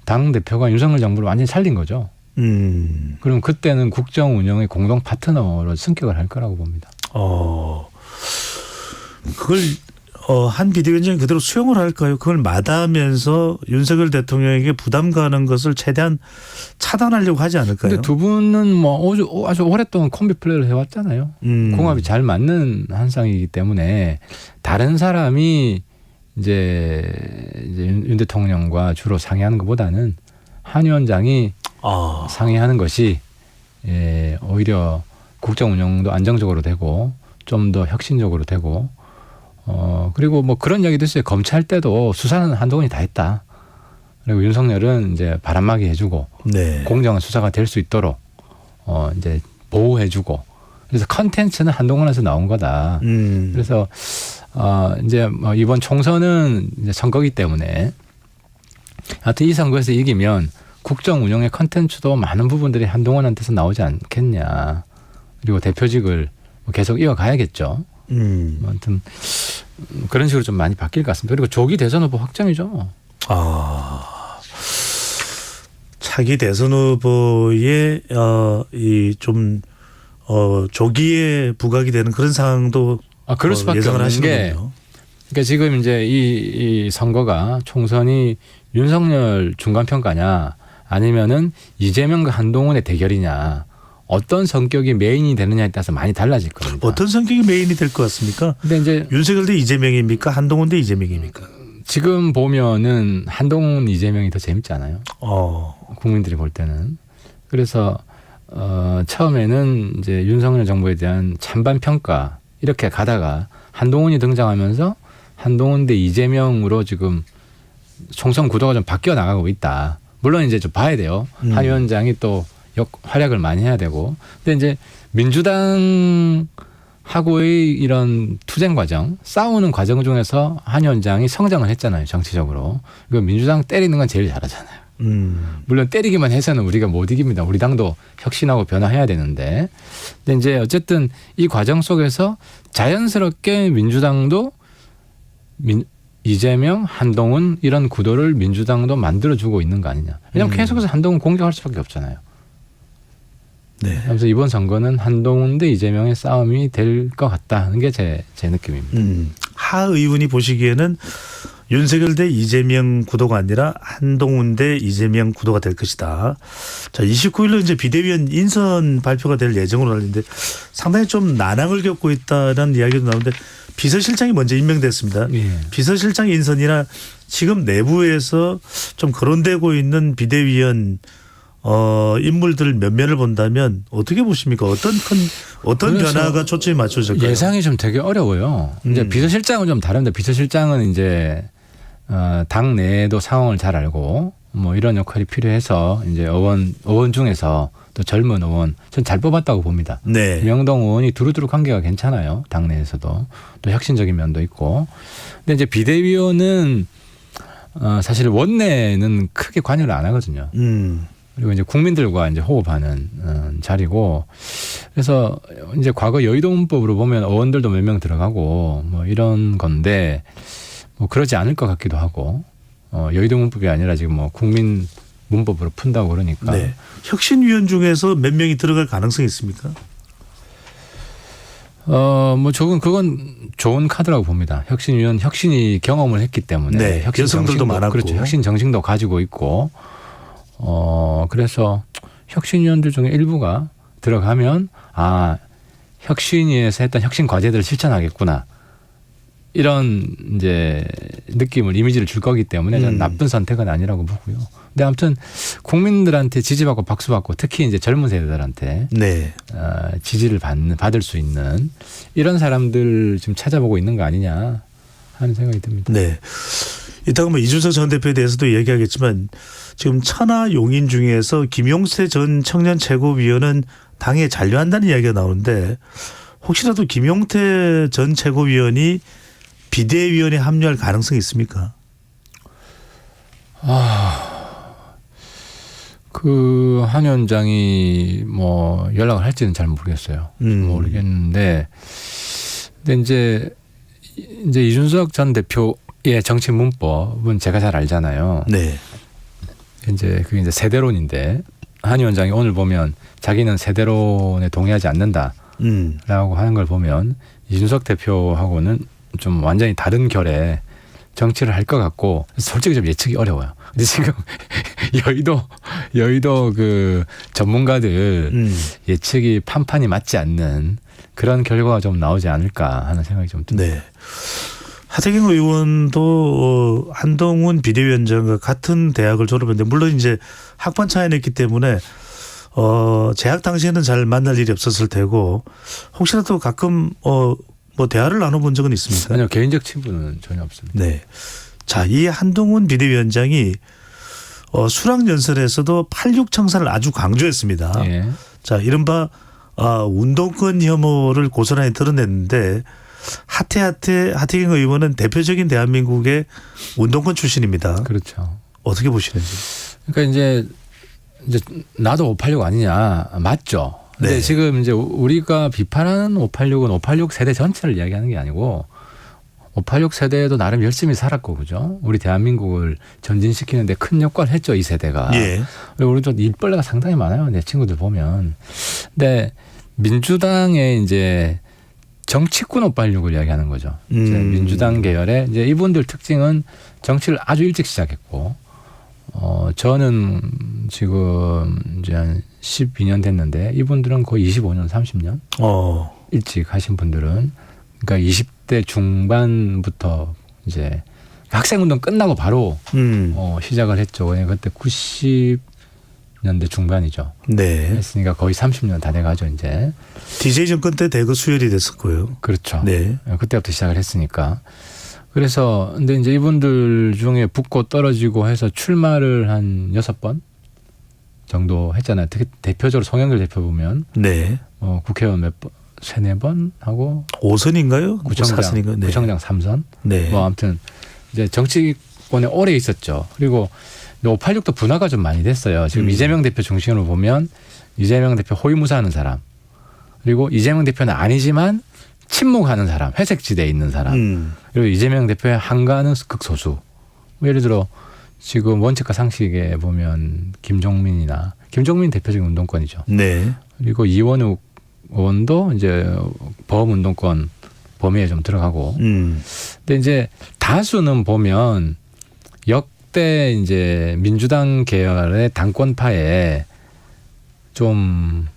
당 대표가 윤석열 정부를 완전히 살린 거죠. 그럼 그때는 국정 운영의 공동 파트너로 승격을 할 거라고 봅니다. 그걸 한 비대위원장이 그대로 수용을 할까요? 그걸 마다하면서 윤석열 대통령에게 부담 가는 것을 최대한 차단하려고 하지 않을까요? 근데 두 분은 뭐 아주 오랫동안 콤비 플레이를 해왔잖아요. 궁합이 잘 맞는 한 쌍이기 때문에 다른 사람이 이제 윤 대통령과 주로 상의하는 것보다는 한 위원장이 상의하는 것이 오히려 국정 운영도 안정적으로 되고 좀 더 혁신적으로 되고 그리고 뭐 그런 이야기도 있어요. 검찰 때도 수사는 한동훈이 다 했다. 그리고 윤석열은 이제 바람막이 해주고 공정한 수사가 될 수 있도록 이제 보호해주고 그래서 컨텐츠는 한동훈에서 나온 거다. 그래서 이제 뭐 이번 총선은 이제 선거기 때문에 하여튼 이 선거에서 이기면 국정 운영의 컨텐츠도 많은 부분들이 한동훈한테서 나오지 않겠냐. 그리고 대표직을 계속 이어가야겠죠. 아무튼 그런 식으로 좀 많이 바뀔 것 같습니다. 그리고 조기 대선 후보 확정이죠. 차기 대선 후보의 이 좀 조기에 부각이 되는 그런 상황도 그럴 수밖에 예상을 없는 게 하시는군요. 그러니까 지금 이제 이 선거가 총선이 윤석열 중간평가냐 아니면은 이재명과 한동훈의 대결이냐 어떤 성격이 메인이 되느냐에 따라서 많이 달라질 겁니다. 어떤 성격이 메인이 될 것 같습니까? 근데 이제 윤석열 대 이재명입니까? 한동훈 대 이재명입니까? 지금 보면은 한동훈 이재명이 더 재밌지 않아요? 국민들이 볼 때는. 그래서 처음에는 이제 윤석열 정부에 대한 찬반 평가 이렇게 가다가 한동훈이 등장하면서 한동훈 대 이재명으로 지금 총선 구도가 좀 바뀌어 나가고 있다. 물론 이제 좀 봐야 돼요. 한 위원장이 또 활약을 많이 해야 되고. 근데 이제 민주당하고의 이런 투쟁 과정, 싸우는 과정 중에서 한 위원장이 성장을 했잖아요. 정치적으로. 이거 민주당 때리는 건 제일 잘하잖아요. 물론 때리기만 해서는 우리가 못 이깁니다. 우리 당도 혁신하고 변화해야 되는데. 근데 이제 어쨌든 이 과정 속에서 자연스럽게 민주당도 이재명, 한동훈 이런 구도를 민주당도 만들어주고 있는 거 아니냐. 왜냐하면 계속해서 한동훈 공격할 수밖에 없잖아요. 그래서 이번 선거는 한동훈 대 이재명의 싸움이 될 것 같다는 게 제 느낌입니다. 하 의원이 보시기에는 윤석열 대 이재명 구도가 아니라 한동훈 대 이재명 구도가 될 것이다. 자, 29일로 이제 비대위원 인선 발표가 될 예정으로 알리는데 상당히 좀 난항을 겪고 있다는 이야기도 나오는데 비서실장이 먼저 임명됐습니다. 비서실장 인선이나 지금 내부에서 좀 거론되고 있는 비대위원 인물들 면면을 본다면 어떻게 보십니까? 어떤 변화가 초점이 맞춰질까요? 예상이 좀 되게 어려워요. 이제 비서실장은 좀 다른데 비서실장은 이제 당 내에도 상황을 잘 알고 뭐 이런 역할이 필요해서 이제 의원 중에서 또 젊은 의원 전 잘 뽑았다고 봅니다. 명동 의원이 두루두루 관계가 괜찮아요. 당 내에서도 또 혁신적인 면도 있고. 근데 이제 비대위원은 사실 원내는 크게 관여를 안 하거든요. 그리고 이제 국민들과 이제 호흡하는 자리고, 그래서 이제 과거 여의도 문법으로 보면 의원들도 몇 명 들어가고 뭐 이런 건데 뭐 그러지 않을 것 같기도 하고, 여의도 문법이 아니라 지금 뭐 국민 문법으로 푼다고 그러니까. 혁신위원 중에서 몇 명이 들어갈 가능성이 있습니까? 뭐 그건 좋은 카드라고 봅니다. 혁신위원 혁신이 경험을 했기 때문에 네, 혁신 여성들도 정신도 많았고. 그렇죠. 혁신 정신도 가지고 있고 그래서 혁신위원들 중에 일부가 들어가면 혁신위에서 했던 혁신 과제들을 실천하겠구나. 이런 이제 느낌을 이미지를 줄 거기 때문에 저는 나쁜 선택은 아니라고 보고요. 근데 아무튼 국민들한테 지지받고 박수받고 특히 이제 젊은 세대들한테 네. 지지를 받을 수 있는 이런 사람들 지금 찾아보고 있는 거 아니냐 하는 생각이 듭니다. 네. 이따가 뭐 이준석 전 대표에 대해서도 얘기하겠지만 지금 천하 용인 중에서 김용태 전 청년 최고위원은 당에 잔류한다는 이야기가 나오는데 혹시라도 김용태 전 최고위원이 비대위원회에 합류할 가능성이 있습니까? 한 위원장이 뭐 연락을 할지는 잘 모르겠어요. 모르겠는데, 근데 이제 이준석 전 대표의 정치 문법은 제가 잘 알잖아요. 네. 이제 그게 이제 세대론인데 한 위원장이 오늘 보면 자기는 세대론에 동의하지 않는다라고 하는 걸 보면 이준석 대표하고는 좀 완전히 다른 결의 정치를 할 것 같고 솔직히 좀 예측이 어려워요. 근데 지금 여의도 그 전문가들 예측이 판판이 맞지 않는 그런 결과가 좀 나오지 않을까 하는 생각이 좀 듭니다. 네. 하태경 의원도 한동훈 비대위원장과 같은 대학을 졸업했는데 물론 이제 학번 차이는 있기 때문에 재학 당시에는 잘 만날 일이 없었을 테고 혹시라도 가끔 뭐 대화를 나눠본 적은 있습니까? 아니요. 개인적 친분은 전혀 없습니다. 네. 자, 이 한동훈 비대위원장이 수락연설에서도 86 청산을 아주 강조했습니다. 예. 자, 이른바 운동권 혐오를 고스란히 드러냈는데 하태경 의원은 대표적인 대한민국의 운동권 출신입니다. 그렇죠. 어떻게 보시는지. 그러니까 이제 나도 586 아니냐. 맞죠. 근데 네. 지금 이제 우리가 비판하는 586은 586 세대 전체를 이야기하는 게 아니고 586 세대도 나름 열심히 살았고 그죠. 우리 대한민국을 전진시키는데 큰 역할을 했죠. 이 세대가. 예. 그리고 우리도 일벌레가 상당히 많아요. 내 친구들 보면. 근데 민주당의 이제 정치꾼 586을 이야기하는 거죠. 이제 민주당 계열의 이제 이분들 특징은 정치를 아주 일찍 시작했고 저는 지금 이제 한 12년 됐는데 이분들은 거의 25년, 30년 일찍 하신 분들은 그러니까 20대 중반부터 이제 학생운동 끝나고 바로 시작을 했죠. 그때 90년대 중반이죠. 네. 했으니까 거의 30년 다 돼가죠 이제. DJ 정권 때 대거 수혈이 됐었고요. 그렇죠. 네. 그때부터 시작을 했으니까. 그래서 근데 이제 이분들 중에 붙고 떨어지고 해서 출마를 한 6번 정도 했잖아요. 특히 대표적으로 송영길 대표 보면 네. 국회의원 몇 번, 3-4번 하고 5선인가요? 구청장 3선. 네. 뭐 아무튼 이제 정치권에 오래 있었죠. 그리고 586도 분화가 좀 많이 됐어요. 지금 이재명 대표 중심으로 보면 이재명 대표 호위무사하는 사람 그리고 이재명 대표는 아니지만 침묵하는 사람, 회색지대에 있는 사람 그리고 이재명 대표의 한가하는 극소수. 예를 들어 지금 원칙과 상식에 보면 김종민 대표적인 운동권이죠. 네. 그리고 이원욱 의원도 이제 범운동권 범위에 좀 들어가고. 근데 이제 다수는 보면 역대 이제 민주당 계열의 당권파에 좀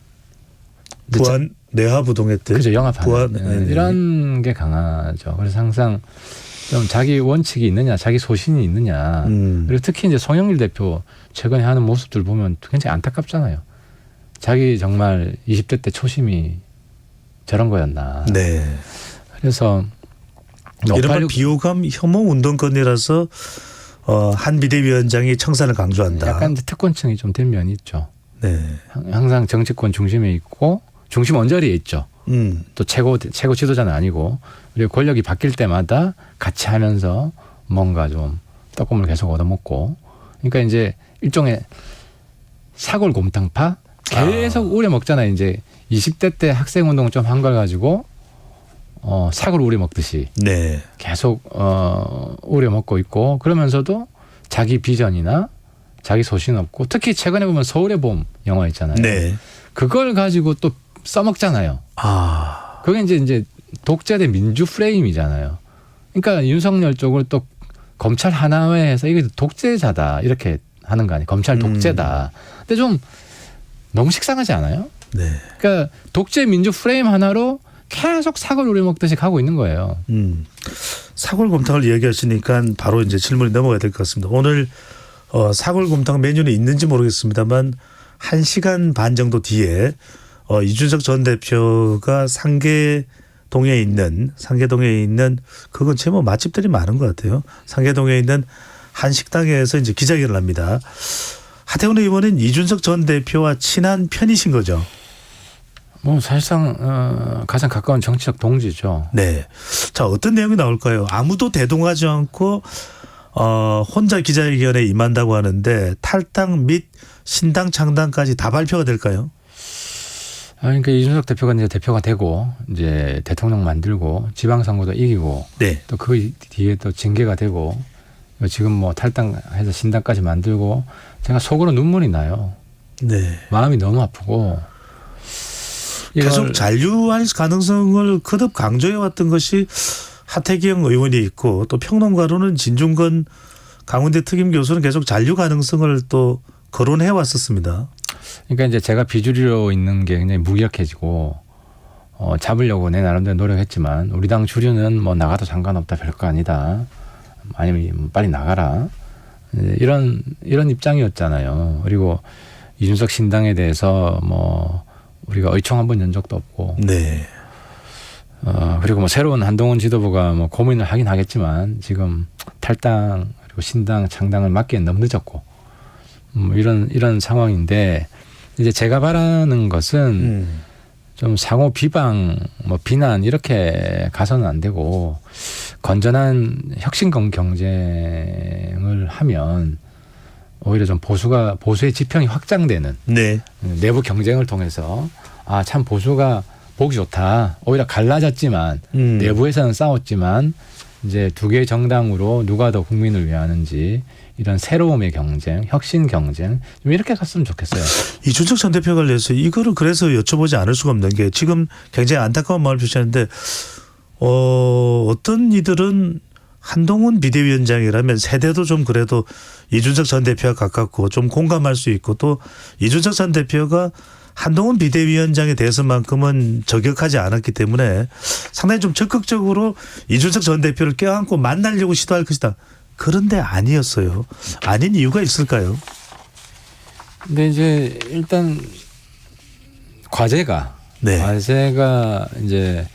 부안 내화부동했대. 그죠. 영합하는 부안, 이런 게 강하죠. 그래서 항상 좀 자기 원칙이 있느냐, 자기 소신이 있느냐. 그리고 특히 이제 송영길 대표 최근에 하는 모습들 보면 굉장히 안타깝잖아요. 자기 정말 20대 때 초심이 저런 거였나. 네. 그래서 이른바 비호감 혐오 운동권이라서 한 비대위원장이 청산을 강조한다. 약간 특권층이 좀 된 면이 있죠. 네. 항상 정치권 중심에 있고 중심 언저리에 있죠. 또 최고 지도자는 아니고 그리고 권력이 바뀔 때마다 같이 하면서 뭔가 좀 떡고물 계속 얻어먹고 그러니까 이제 일종의 사골곰탕파 계속 우려먹잖아요. 이제 20대 때 학생운동 좀 한 걸 가지고 사골 우려먹듯이 네. 계속 우려먹고 있고 그러면서도 자기 비전이나 자기 소신 없고 특히 최근에 보면 서울의 봄 영화 있잖아요. 네. 그걸 가지고 또 써먹잖아요. 그게 이제 독재 대 민주 프레임이잖아요. 그러니까 윤석열 쪽을 또 검찰 하나회에서 이게 독재자다 이렇게 하는 거 아니에요. 검찰 독재다. 근데 좀 너무 식상하지 않아요? 네. 그러니까 독재 민주 프레임 하나로 계속 사골 우려먹듯이 가고 있는 거예요. 사골곰탕을 이야기하시니까 바로 이제 질문이 넘어가야 될 것 같습니다. 오늘 사골곰탕 메뉴는 있는지 모르겠습니다만 1시간 반 정도 뒤에 이준석 전 대표가 상계동에 있는 그 근처에 뭐 맛집들이 많은 것 같아요. 상계동에 있는 한 식당에서 이제 기자회견을 합니다. 하태경 의원은 이준석 전 대표와 친한 편이신 거죠? 뭐 사실상 가장 가까운 정치적 동지죠. 네. 자, 어떤 내용이 나올까요? 아무도 대동하지 않고 혼자 기자회견에 임한다고 하는데 탈당 및 신당 창당까지 다 발표가 될까요? 그러니까 이준석 대표가 이제 대표가 되고 이제 대통령 만들고 지방선거도 이기고 네. 또 그 뒤에 또 징계가 되고 지금 뭐 탈당해서 신당까지 만들고 제가 속으로 눈물이 나요. 네. 마음이 너무 아프고 계속 잔류할 가능성을 거듭 강조해왔던 것이 하태경 의원이 있고 또 평론가로는 진중권 강원대 특임 교수는 계속 잔류 가능성을 또 거론해 왔었습니다. 그러니까 이제 제가 비주류로 있는 게 굉장히 무기력해지고 잡으려고 내 나름대로 노력했지만 우리 당 주류는 뭐 나가도 상관없다 별거 아니다. 아니면 빨리 나가라. 이런 입장이었잖아요. 그리고 이준석 신당에 대해서 뭐 우리가 의총 한번 연 적도 없고. 네. 그리고 뭐 새로운 한동훈 지도부가 뭐 고민을 하긴 하겠지만 지금 탈당 그리고 신당 창당을 맞기엔 너무 늦었고 이런 상황인데 이제 제가 바라는 것은 좀 상호 비방 뭐 비난 이렇게 가서는 안 되고 건전한 혁신 경쟁을 하면 오히려 좀 보수의 지평이 확장되는 네. 내부 경쟁을 통해서 참 보수가 보기 좋다. 오히려 갈라졌지만 내부에서는 싸웠지만 이제 두 개의 정당으로 누가 더 국민을 위하는지 이런 새로움의 경쟁, 혁신 경쟁 좀 이렇게 갔으면 좋겠어요. 이준석 전 대표 관련해서 이거를 그래서 여쭤보지 않을 수가 없는 게 지금 굉장히 안타까운 마음을 표시하는데 어떤 이들은 한동훈 비대위원장이라면 세대도 좀 그래도 이준석 전 대표와 가깝고 좀 공감할 수 있고 또 이준석 전 대표가 한동훈 비대위원장에 대해서만큼은 저격하지 않았기 때문에 상당히 좀 적극적으로 이준석 전 대표를 껴안고 만나려고 시도할 것이다. 그런데 아니었어요. 아닌 이유가 있을까요? 근데 이제 일단 과제가 이제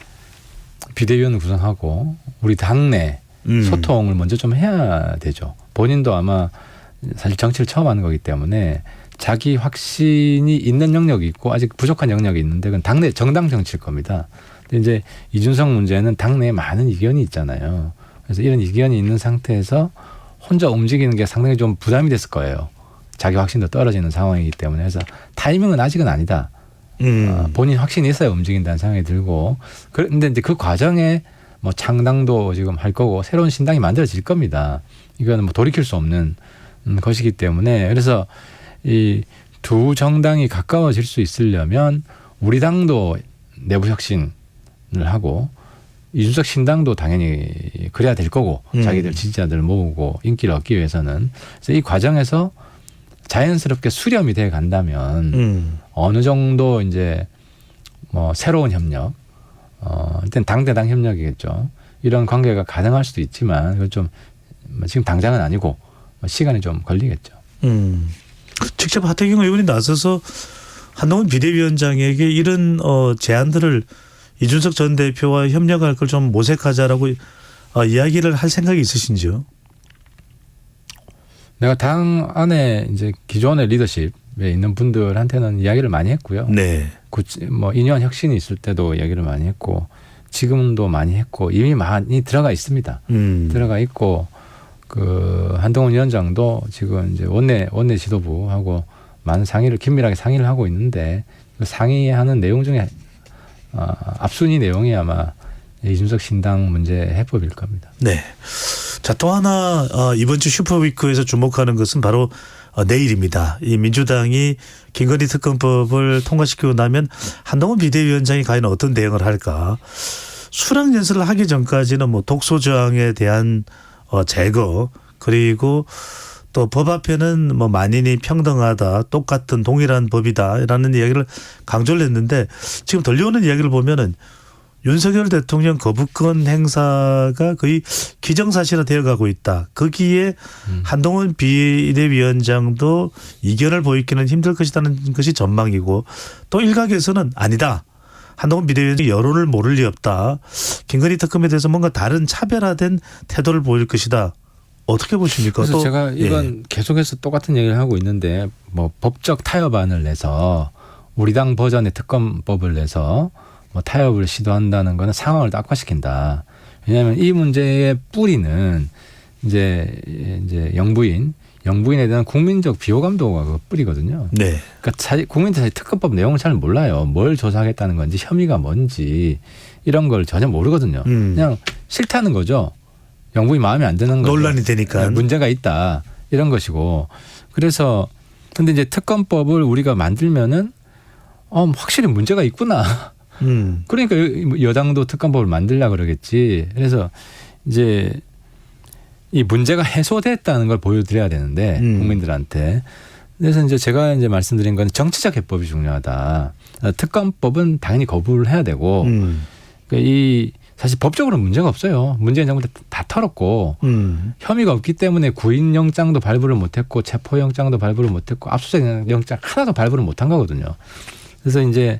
비대위원을 구성하고 우리 당내 소통을 먼저 좀 해야 되죠. 본인도 아마 사실 정치를 처음 하는 거기 때문에 자기 확신이 있는 영역이 있고 아직 부족한 영역이 있는데 그건 당내 정당 정치일 겁니다. 근데 이제 이준석 문제는 당내에 많은 이견이 있잖아요. 그래서 이런 이견이 있는 상태에서 혼자 움직이는 게 상당히 좀 부담이 됐을 거예요. 자기 확신도 떨어지는 상황이기 때문에. 그래서 타이밍은 아직은 아니다. 본인 확신이 있어야 움직인다는 생각이 들고. 그런데 이제 그 과정에 뭐 창당도 지금 할 거고 새로운 신당이 만들어질 겁니다. 이거는 뭐 돌이킬 수 없는 것이기 때문에. 그래서 이 두 정당이 가까워질 수 있으려면 우리 당도 내부 혁신을 하고 이준석 신당도 당연히 그래야 될 거고 자기들 지지자들을 모으고 인기를 얻기 위해서는. 그래서 이 과정에서 자연스럽게 수렴이 돼 간다면 어느 정도 이제 뭐 새로운 협력, 일단 당대당 협력이겠죠. 이런 관계가 가능할 수도 있지만 그건 좀 지금 당장은 아니고 시간이 좀 걸리겠죠. 직접 하태경 의원이 나서서 한동훈 비대위원장에게 이런 제안들을 이준석 전 대표와 협력할 걸 좀 모색하자라고 이야기를 할 생각이 있으신지요? 내가 당 안에 이제 기존의 리더십에 있는 분들한테는 이야기를 많이 했고요. 네. 뭐 인연 혁신이 있을 때도 이야기를 많이 했고 지금도 많이 했고 이미 많이 들어가 있습니다. 들어가 있고 그 한동훈 위원장도 지금 이제 원내 지도부하고 많은 긴밀하게 상의를 하고 있는데 그 상의하는 내용 중에 앞순위 내용이 아마 이준석 신당 문제 해법일 겁니다. 네. 자, 또 하나 이번 주 슈퍼위크에서 주목하는 것은 바로 내일입니다. 이 민주당이 김건희 특검법을 통과시키고 나면 한동훈 비대위원장이 과연 어떤 대응을 할까. 수락 연설을 하기 전까지는 뭐 독소 저항에 대한 제거 그리고 또 법 앞에는 뭐 만인이 평등하다, 똑같은 동일한 법이다라는 이야기를 강조를 했는데 지금 들려오는 이야기를 보면은 윤석열 대통령 거부권 행사가 거의 기정사실화 되어가고 있다. 거기에 한동훈 비대위원장도 이견을 보이기는 힘들 것이라는 것이 전망이고 또 일각에서는 아니다. 한동훈 비대위원장이 여론을 모를 리 없다. 김건희 특검에 대해서 뭔가 다른 차별화된 태도를 보일 것이다. 어떻게 보십니까? 그래서 또 제가 이건 계속해서 똑같은 얘기를 하고 있는데 뭐 법적 타협안을 내서 우리 당 버전의 특검법을 내서 뭐 타협을 시도한다는 거는 상황을 또 악화시킨다. 왜냐하면 이 문제의 뿌리는 이제 영부인에 대한 국민적 비호감도가 그 뿌리거든요. 네. 그러니까 국민들이 특검법 내용을 잘 몰라요. 뭘 조사하겠다는 건지 혐의가 뭔지 이런 걸 전혀 모르거든요. 그냥 싫다는 거죠. 영부인 마음에 안 드는 거죠. 논란이 되니까. 문제가 있다. 이런 것이고. 그래서 근데 이제 특검법을 우리가 만들면은 확실히 문제가 있구나. 그러니까 여당도 특검법을 만들려고 그러겠지. 그래서 이제 이 문제가 해소됐다는 걸 보여드려야 되는데 국민들한테. 그래서 이제 제가 이제 말씀드린 건 정치적 해법이 중요하다. 특검법은 당연히 거부를 해야 되고 그러니까 사실 법적으로 문제가 없어요. 문재인 정부 때 다 털었고 혐의가 없기 때문에 구인영장도 발부를 못했고 체포영장도 발부를 못했고 압수수색 영장 하나도 발부를 못한 거거든요. 그래서 이제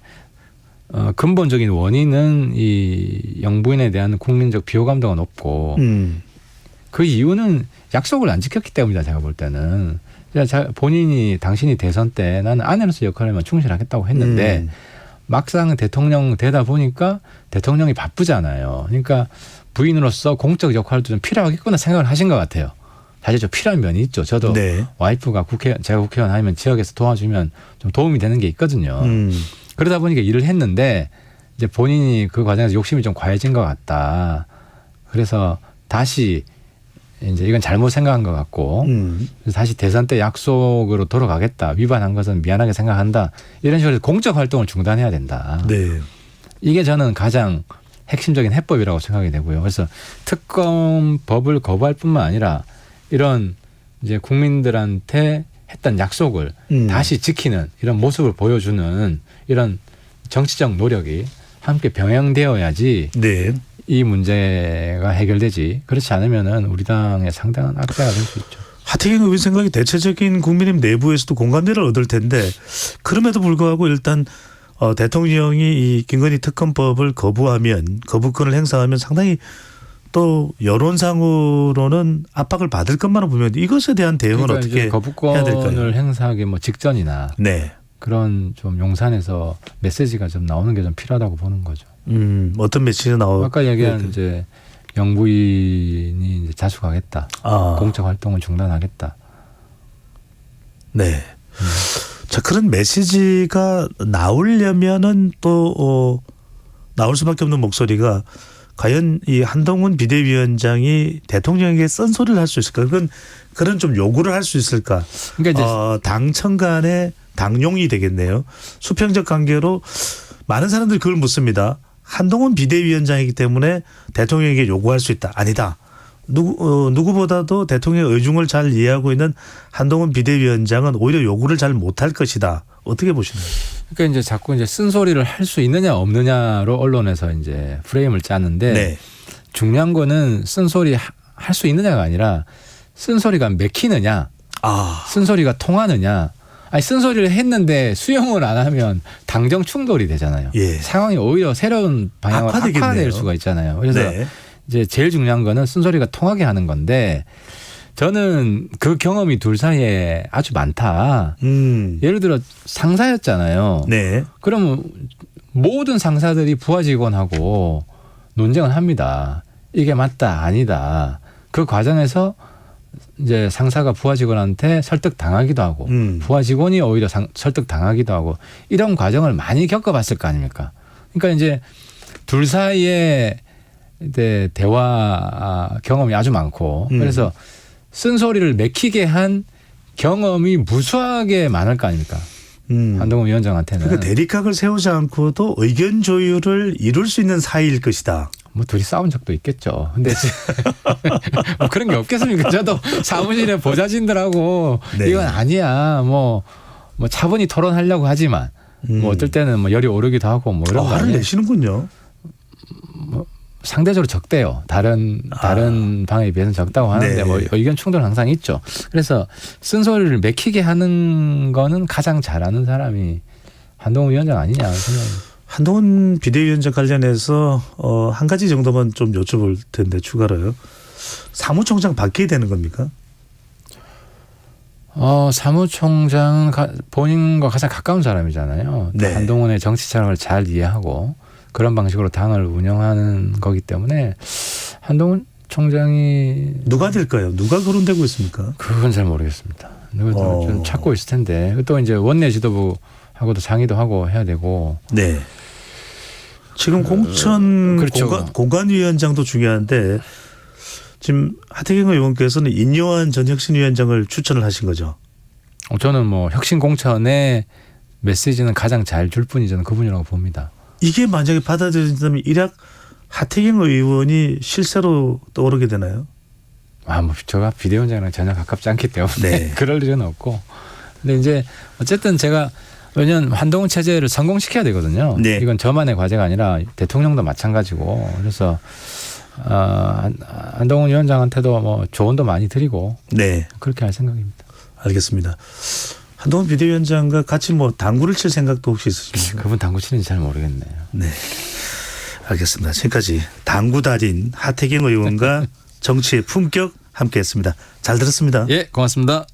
근본적인 원인은 이 영부인에 대한 국민적 비호감도가 높고 그 이유는 약속을 안 지켰기 때문이다. 제가 볼 때는 본인이 당신이 대선 때 나는 아내로서 역할에만 충실하겠다고 했는데 막상 대통령 되다 보니까 대통령이 바쁘잖아요. 그러니까 부인으로서 공적 역할도 좀 필요하겠구나 생각을 하신 것 같아요. 사실 좀 필요한 면이 있죠. 저도 네. 와이프가 제가 국회의원 하면 지역에서 도와주면 좀 도움이 되는 게 있거든요. 그러다 보니까 일을 했는데 이제 본인이 그 과정에서 욕심이 좀 과해진 것 같다. 그래서 다시 이제 이건 잘못 생각한 것 같고 그래서 다시 대선 때 약속으로 돌아가겠다. 위반한 것은 미안하게 생각한다. 이런 식으로 공적 활동을 중단해야 된다. 네. 이게 저는 가장 핵심적인 해법이라고 생각이 되고요. 그래서 특검법을 거부할 뿐만 아니라 이런 이제 국민들한테 했던 약속을 다시 지키는 이런 모습을 보여주는 이런 정치적 노력이 함께 병행되어야지 네. 이 문제가 해결되지. 그렇지 않으면은 우리 당의 상당한 악재가 될 수 있죠. 하태경 의원 생각이 대체적인 국민의힘 내부에서도 공감대를 얻을 텐데 그럼에도 불구하고 일단 대통령이 이 김건희 특검법을 거부하면 거부권을 행사하면 상당히 또 여론상으로는 압박을 받을 것만은 분명한데 이것에 대한 대응은 그러니까 어떻게 거부권을 해야 될까요? 행사하기 뭐 직전이나 네. 그런 좀 용산에서 메시지가 좀 나오는 게 좀 필요하다고 보는 거죠. 어떤 메시지가 나오고 아까 얘기한 이제 영부인이 이제 자수하겠다. 공적 활동을 중단하겠다. 네. 자, 그런 메시지가 나오려면은 또 나올 수밖에 없는 목소리가 과연 이 한동훈 비대위원장이 대통령에게 쓴소리를 할 수 있을까? 그런 좀 요구를 할 수 있을까? 그러니까 당청 간의 당용이 되겠네요. 수평적 관계로 많은 사람들이 그걸 묻습니다. 한동훈 비대위원장이기 때문에 대통령에게 요구할 수 있다. 아니다. 누구보다도 대통령의 의중을 잘 이해하고 있는 한동훈 비대위원장은 오히려 요구를 잘 못할 것이다. 어떻게 보시나요? 그러니까 이제 자꾸 이제 쓴소리를 할 수 있느냐 없느냐로 언론에서 이제 프레임을 짜는데 네. 중요한 거는 쓴소리 할 수 있느냐가 아니라 쓴소리가 맥히느냐, 쓴소리가 통하느냐. 아니 쓴소리를 했는데 수용을 안 하면 당정 충돌이 되잖아요. 예. 상황이 오히려 새로운 방향으로 악화될 수가 있잖아요. 그래서 네. 이제 제일 중요한 거는 쓴소리가 통하게 하는 건데 저는 그 경험이 둘 사이에 아주 많다. 예를 들어 상사였잖아요. 네. 그러면 모든 상사들이 부하 직원하고 논쟁을 합니다. 이게 맞다 아니다. 그 과정에서 이제 상사가 부하 직원한테 설득 당하기도 하고 부하 직원이 오히려 설득 당하기도 하고 이런 과정을 많이 겪어봤을 거 아닙니까? 그러니까 이제 둘 사이에 대화 경험이 아주 많고 그래서 쓴소리를 맥히게 한 경험이 무수하게 많을 거 아닙니까? 한동훈 위원장한테는. 그러니까 대립각을 세우지 않고도 의견 조율을 이룰 수 있는 사이일 것이다. 뭐 둘이 싸운 적도 있겠죠. 근데 뭐 그런 게 없겠습니까? 저도 사무실에 보좌진들하고 네. 이건 아니야. 뭐 차분히 토론하려고 하지만 뭐 어떨 때는 뭐 열이 오르기도 하고 뭐 이런 거 화를 내시는군요. 뭐 상대적으로 적대요. 다른 방에 비해서는 적다고 하는데 네. 뭐 의견 충돌 항상 있죠. 그래서 쓴소리를 맥히게 하는 거는 가장 잘하는 사람이 한동훈 위원장 아니냐 생각합니다. 한동훈 비대위원장 관련해서 한 가지 정도만 좀 여쭤볼 텐데 추가로요. 사무총장 바뀌게 되는 겁니까? 사무총장은 본인과 가장 가까운 사람이잖아요. 네. 한동훈의 정치 철학을 잘 이해하고 그런 방식으로 당을 운영하는 거기 때문에 한동훈 총장이 누가 될까요? 누가 거론되고 있습니까? 그건 잘 모르겠습니다. 누가 좀 찾고 있을 텐데 또 이제 원내 지도부하고도 상의도 하고 해야 되고. 네. 지금 공천 그렇죠. 공관위원장도 중요한데 지금 하태경 의원께서는 인요한 전 혁신위원장을 추천을 하신 거죠. 저는 뭐 혁신 공천의 메시지는 가장 잘 줄 분이 저는 그분이라고 봅니다. 이게 만약에 받아들여진다면 일약 하태경 의원이 실세로 떠오르게 되나요? 뭐 제가 비대위원장이랑 전혀 가깝지 않기 때문에 네. 그럴 일은 없고. 근데 이제 어쨌든 제가 왜냐하면 한동훈 체제를 성공시켜야 되거든요. 네. 이건 저만의 과제가 아니라 대통령도 마찬가지고. 그래서 한동훈 위원장한테도 뭐 조언도 많이 드리고 네. 그렇게 할 생각입니다. 알겠습니다. 한동훈 비대위원장과 같이 뭐 당구를 칠 생각도 혹시 있으십니까? 그분 당구 치는지 잘 모르겠네요. 네. 알겠습니다. 지금까지 당구 달인 하태경 의원과 정치의 품격 함께했습니다. 잘 들었습니다. 예, 고맙습니다.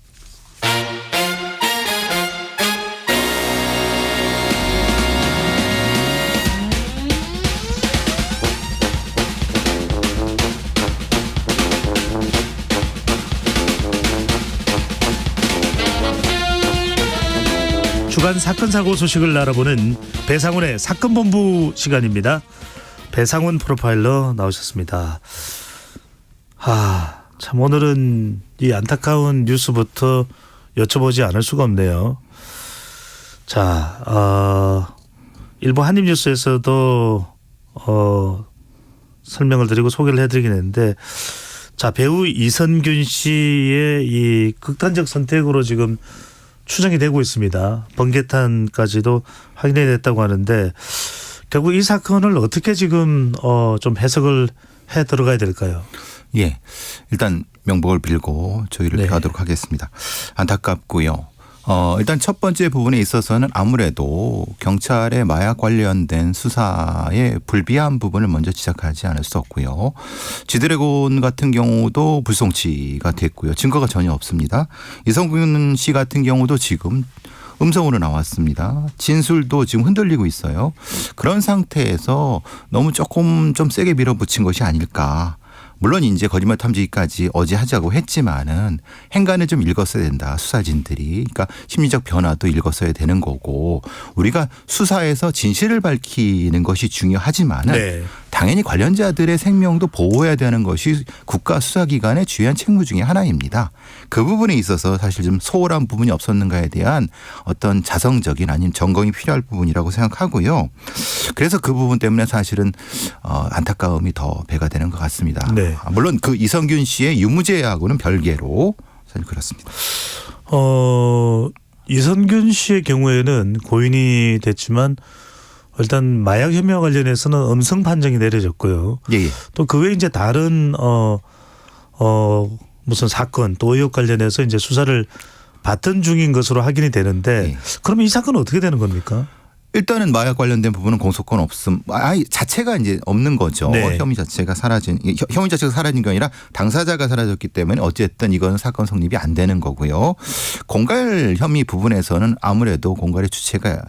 주간 사건 사고 소식을 알아보는 배상훈의 사건본부 시간입니다. 배상훈 프로파일러 나오셨습니다. 참 오늘은 이 안타까운 뉴스부터 여쭤보지 않을 수가 없네요. 자, 일부 한입뉴스에서도 설명을 드리고 소개를 해드리긴 했는데, 자, 배우 이선균 씨의 이 극단적 선택으로 지금 추정이 되고 있습니다. 번개탄까지도 확인이 됐다고 하는데 결국 이 사건을 어떻게 지금 좀 해석을 해 들어가야 될까요? 예, 일단 명복을 빌고 조의를 피하도록 하겠습니다. 안타깝고요. 일단 첫 번째 부분에 있어서는 아무래도 경찰의 마약 관련된 수사에 불비한 부분을 먼저 지적하지 않을 수 없고요. 지드래곤 같은 경우도 불송치가 됐고요. 증거가 전혀 없습니다. 이성균 씨 같은 경우도 지금 음성으로 나왔습니다. 진술도 지금 흔들리고 있어요. 그런 상태에서 너무 조금 좀 세게 밀어붙인 것이 아닐까. 물론 이제 거짓말 탐지기까지 어제 하자고 했지만은 행간을 좀 읽었어야 된다. 수사진들이. 그러니까 심리적 변화도 읽었어야 되는 거고 우리가 수사에서 진실을 밝히는 것이 중요하지만은 당연히 관련자들의 생명도 보호해야 되는 것이 국가 수사기관의 주요한 책무 중에 하나입니다. 그 부분에 있어서 사실 좀 소홀한 부분이 없었는가에 대한 어떤 자성적인 아니면 점검이 필요할 부분이라고 생각하고요. 그래서 그 부분 때문에 사실은 안타까움이 더 배가 되는 것 같습니다. 네. 물론 그 이성균 씨의 유무죄하고는 별개로 사실 그렇습니다. 이선균 씨의 경우에는 고인이 됐지만 일단 마약 혐의와 관련해서는 음성 판정이 내려졌고요. 또 그 외에 이제 다른 무슨 사건 또 의혹 관련해서 이제 수사를 받던 중인 것으로 확인이 되는데 그럼 이 사건은 어떻게 되는 겁니까? 일단은 마약 관련된 부분은 공소권 없음. 자체가 이제 없는 거죠. 혐의 자체가 사라진 게 아니라 당사자가 사라졌기 때문에 어쨌든 이건 사건 성립이 안 되는 거고요. 공갈 혐의 부분에서는 아무래도 공갈의 주체가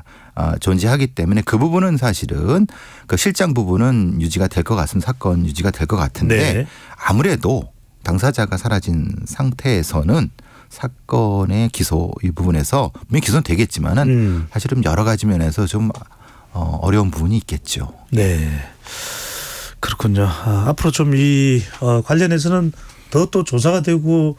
존재하기 때문에 그 부분은 사실은 그 실장 부분은 유지가 될 것 같은 사건 유지가 될 것 같은데 아무래도 당사자가 사라진 상태에서는 사건의 기소 이 부분에서 분명히 기소는 되겠지만은 사실은 여러 가지 면에서 좀 어려운 부분이 있겠죠. 네, 그렇군요. 앞으로 좀 이 관련해서는 더 또 조사가 되고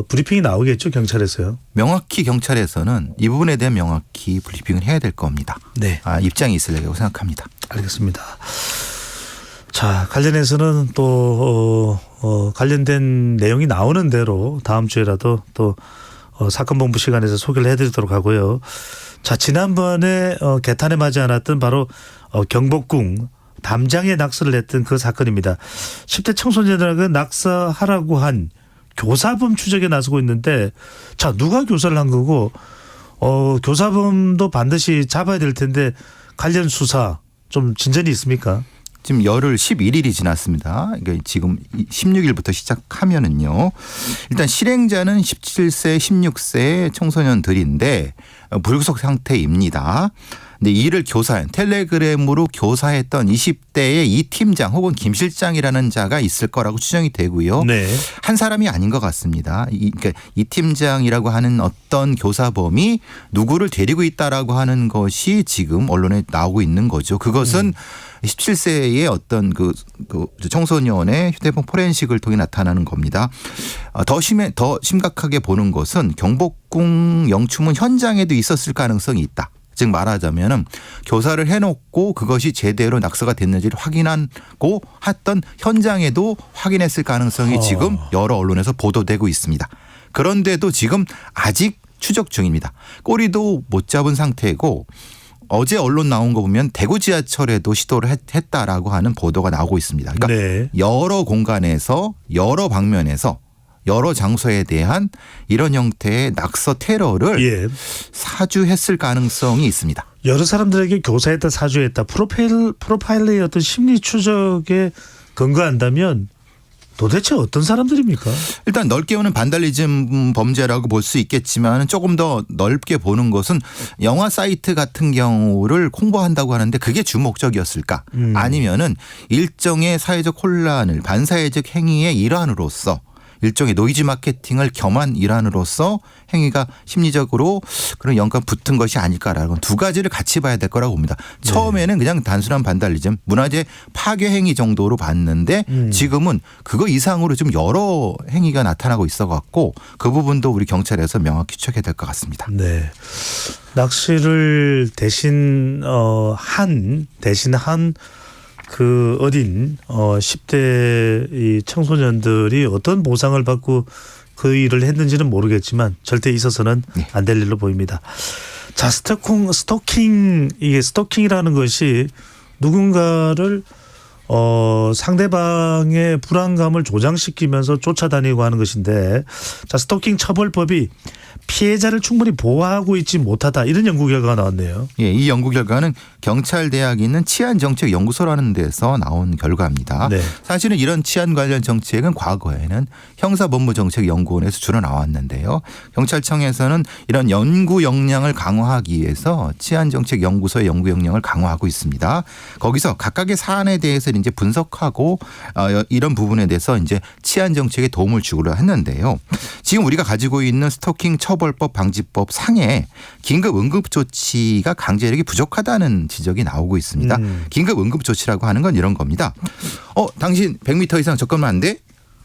브리핑이 나오겠죠, 경찰에서요. 명확히 경찰에서는 이 부분에 대한 명확히 브리핑을 해야 될 겁니다. 네. 입장이 있을 거라고 생각합니다. 알겠습니다. 자, 관련해서는 또 관련된 내용이 나오는 대로 다음 주에라도 또 사건 본부 시간에서 소개를 해드리도록 하고요. 자, 지난번에 개탄에 맞지 않았던 바로 경복궁 담장에 낙서를 했던 그 사건입니다. 10대 청소년들에게 낙서하라고 한 교사범 추적에 나서고 있는데, 자, 누가 교사를 한 거고 교사범도 반드시 잡아야 될 텐데 관련 수사 좀 진전이 있습니까? 지금 열흘 11일이 지났습니다. 그러니까 지금 16일부터 시작하면은요. 일단 실행자는 17세, 16세 청소년들인데 불구속 상태입니다. 근데 이를 교사한 텔레그램으로 교사했던 20대의 이 팀장 혹은 김 실장이라는 자가 있을 거라고 추정이 되고요. 네. 한 사람이 아닌 것 같습니다. 그러니까 이 팀장이라고 하는 어떤 교사범이 누구를 데리고 있다라고 하는 것이 지금 언론에 나오고 있는 거죠. 그것은 17세의 어떤 그 청소년의 휴대폰 포렌식을 통해 나타나는 겁니다. 더 심각하게 보는 것은 경복궁 영추문 현장에도 있었을 가능성이 있다. 즉 말하자면은 교사를 해놓고 그것이 제대로 낙서가 됐는지를 확인하고 했던 현장에도 확인했을 가능성이 지금 여러 언론에서 보도되고 있습니다. 그런데도 지금 아직 추적 중입니다. 꼬리도 못 잡은 상태고 어제 언론 나온 거 보면 대구 지하철에도 시도를 했다라고 하는 보도가 나오고 있습니다. 그러니까 네. 여러 공간에서 여러 방면에서 여러 장소에 대한 이런 형태의 낙서 테러를 사주했을 가능성이 있습니다. 여러 사람들에게 교사했다, 사주했다, 프로파일러의 어떤 심리 추적에 근거한다면 도대체 어떤 사람들입니까? 일단 넓게 보는 반달리즘 범죄라고 볼 수 있겠지만 조금 더 넓게 보는 것은 영화 사이트 같은 경우를 홍보한다고 하는데 그게 주 목적이었을까? 아니면은 일정의 사회적 혼란을 반사회적 행위의 일환으로서 일종의 노이즈 마케팅을 겸한 일환으로서 행위가 심리적으로 그런 연관 붙은 것이 아닐까라는 두 가지를 같이 봐야 될 거라고 봅니다. 처음에는 그냥 단순한 반달리즘, 문화재 파괴 행위 정도로 봤는데 지금은 그거 이상으로 좀 여러 행위가 나타나고 있어 갖고 그 부분도 우리 경찰에서 명확히 추적해야 될 것 같습니다. 네. 낚시를 대신 한 그 어린 10대 이 청소년들이 어떤 보상을 받고 그 일을 했는지는 모르겠지만 절대 있어서는 안 될 일로 보입니다. 자, 이게 스토킹이라는 것이 누군가를 상대방의 불안감을 조장시키면서 쫓아다니고 하는 것인데, 자, 스토킹 처벌법이 피해자를 충분히 보호하고 있지 못하다, 이런 연구 결과가 나왔네요. 예, 이 연구 결과는 경찰대학에 있는 치안정책연구소라는 데서 나온 결과입니다. 네. 사실은 이런 치안 관련 정책은 과거에는 형사법무정책연구원에서 주로 나왔는데요. 경찰청에서는 이런 연구 역량을 강화하기 위해서 치안정책연구소의 연구 역량을 강화하고 있습니다. 거기서 각각의 사안에 대해서 이제 분석하고 이런 부분에 대해서 이제 치안정책에 도움을 주기로 했는데요. 지금 우리가 가지고 있는 스토킹 처벌법 방지법 상에 긴급 응급조치가 강제력이 부족하다는 지적이 나오고 있습니다. 긴급 응급조치라고 하는 건 이런 겁니다. 당신 100m 이상 접근하면 안 돼?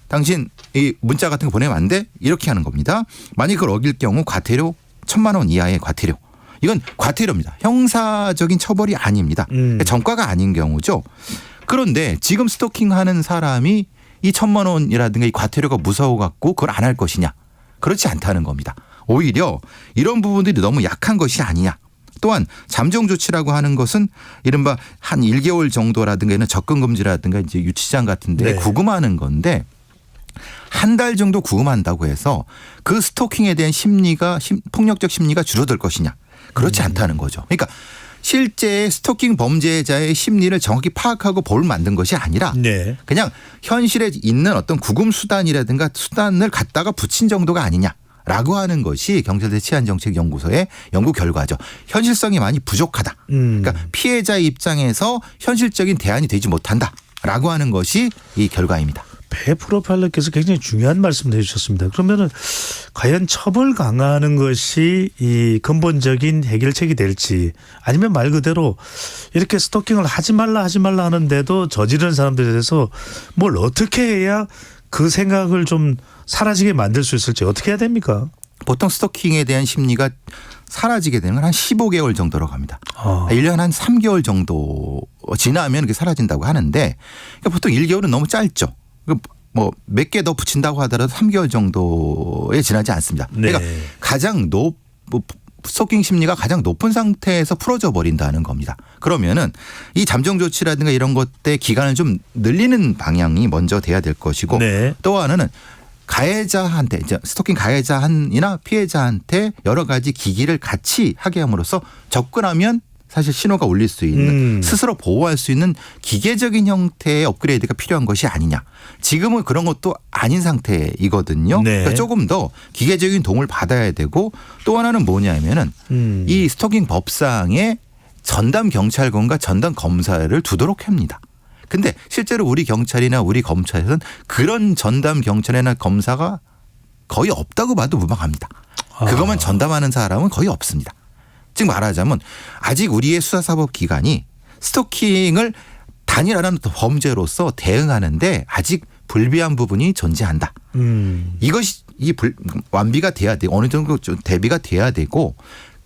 당신 이 문자 같은 거 보내면 안 돼? 이렇게 하는 겁니다. 만약 그걸 어길 경우 과태료 1,000만 원 이하의 과태료. 이건 과태료입니다. 형사적인 처벌이 아닙니다. 전과가 아닌 경우죠. 그런데 지금 스토킹하는 사람이 이 1,000만 원이라든가 이 과태료가 무서워 갖고 그걸 안 할 것이냐? 그렇지 않다는 겁니다. 오히려 이런 부분들이 너무 약한 것이 아니냐. 또한 잠정 조치라고 하는 것은 이른바 한 1개월 정도라든가 접근 금지라든가 이제 유치장 같은 데 구금하는 건데, 한 달 정도 구금한다고 해서 그 스토킹에 대한 폭력적 심리가 줄어들 것이냐. 그렇지 않다는 거죠. 그러니까 실제 스토킹 범죄자의 심리를 정확히 파악하고 벌을 만든 것이 아니라 그냥 현실에 있는 어떤 구금 수단이라든가 수단을 갖다가 붙인 정도가 아니냐라고 하는 것이 경찰대 치안정책연구소의 연구 결과죠. 현실성이 많이 부족하다. 그러니까 피해자 입장에서 현실적인 대안이 되지 못한다라고 하는 것이 이 결과입니다. 배 프로파일러께서 굉장히 중요한 말씀을 해주셨습니다. 그러면은 과연 처벌 강화하는 것이 이 근본적인 해결책이 될지, 아니면 말 그대로 이렇게 스토킹을 하지 말라 하는데도 저지르는 사람들에 대해서 뭘 어떻게 해야 그 생각을 좀 사라지게 만들 수 있을지 어떻게 해야 됩니까? 보통 스토킹에 대한 심리가 사라지게 되는 건 한 15개월 정도로 갑니다. 1년 한 3개월 정도 지나면 그게 사라진다고 하는데 그러니까 보통 1개월은 너무 짧죠. 뭐 몇 개 더 붙인다고 하더라도 3개월 정도에 지나지 않습니다. 그러니까 가장 스토킹 심리가 가장 높은 상태에서 풀어져 버린다는 겁니다. 그러면은 이 잠정 조치라든가 이런 것들 기간을 좀 늘리는 방향이 먼저 돼야 될 것이고 또 하나는 가해자한테 이제 스토킹 가해자이나 피해자한테 여러 가지 기기를 같이 하게 함으로써 접근하면 사실 신호가 울릴 수 있는 스스로 보호할 수 있는 기계적인 형태의 업그레이드가 필요한 것이 아니냐. 지금은 그런 것도 아닌 상태이거든요. 그러니까 조금 더 기계적인 도움을 받아야 되고 또 하나는 뭐냐면은 이 스토킹 법상에 전담 경찰관과 전담 검사를 두도록 합니다. 근데 실제로 우리 경찰이나 우리 검찰에서는 그런 전담 경찰이나 검사가 거의 없다고 봐도 무방합니다. 그것만 전담하는 사람은 거의 없습니다. 즉 말하자면 아직 우리의 수사사법기관이 스토킹을 단일화하는 범죄로서 대응하는데 아직 불비한 부분이 존재한다. 이것이 완비가 돼야 되고 어느 정도 좀 대비가 돼야 되고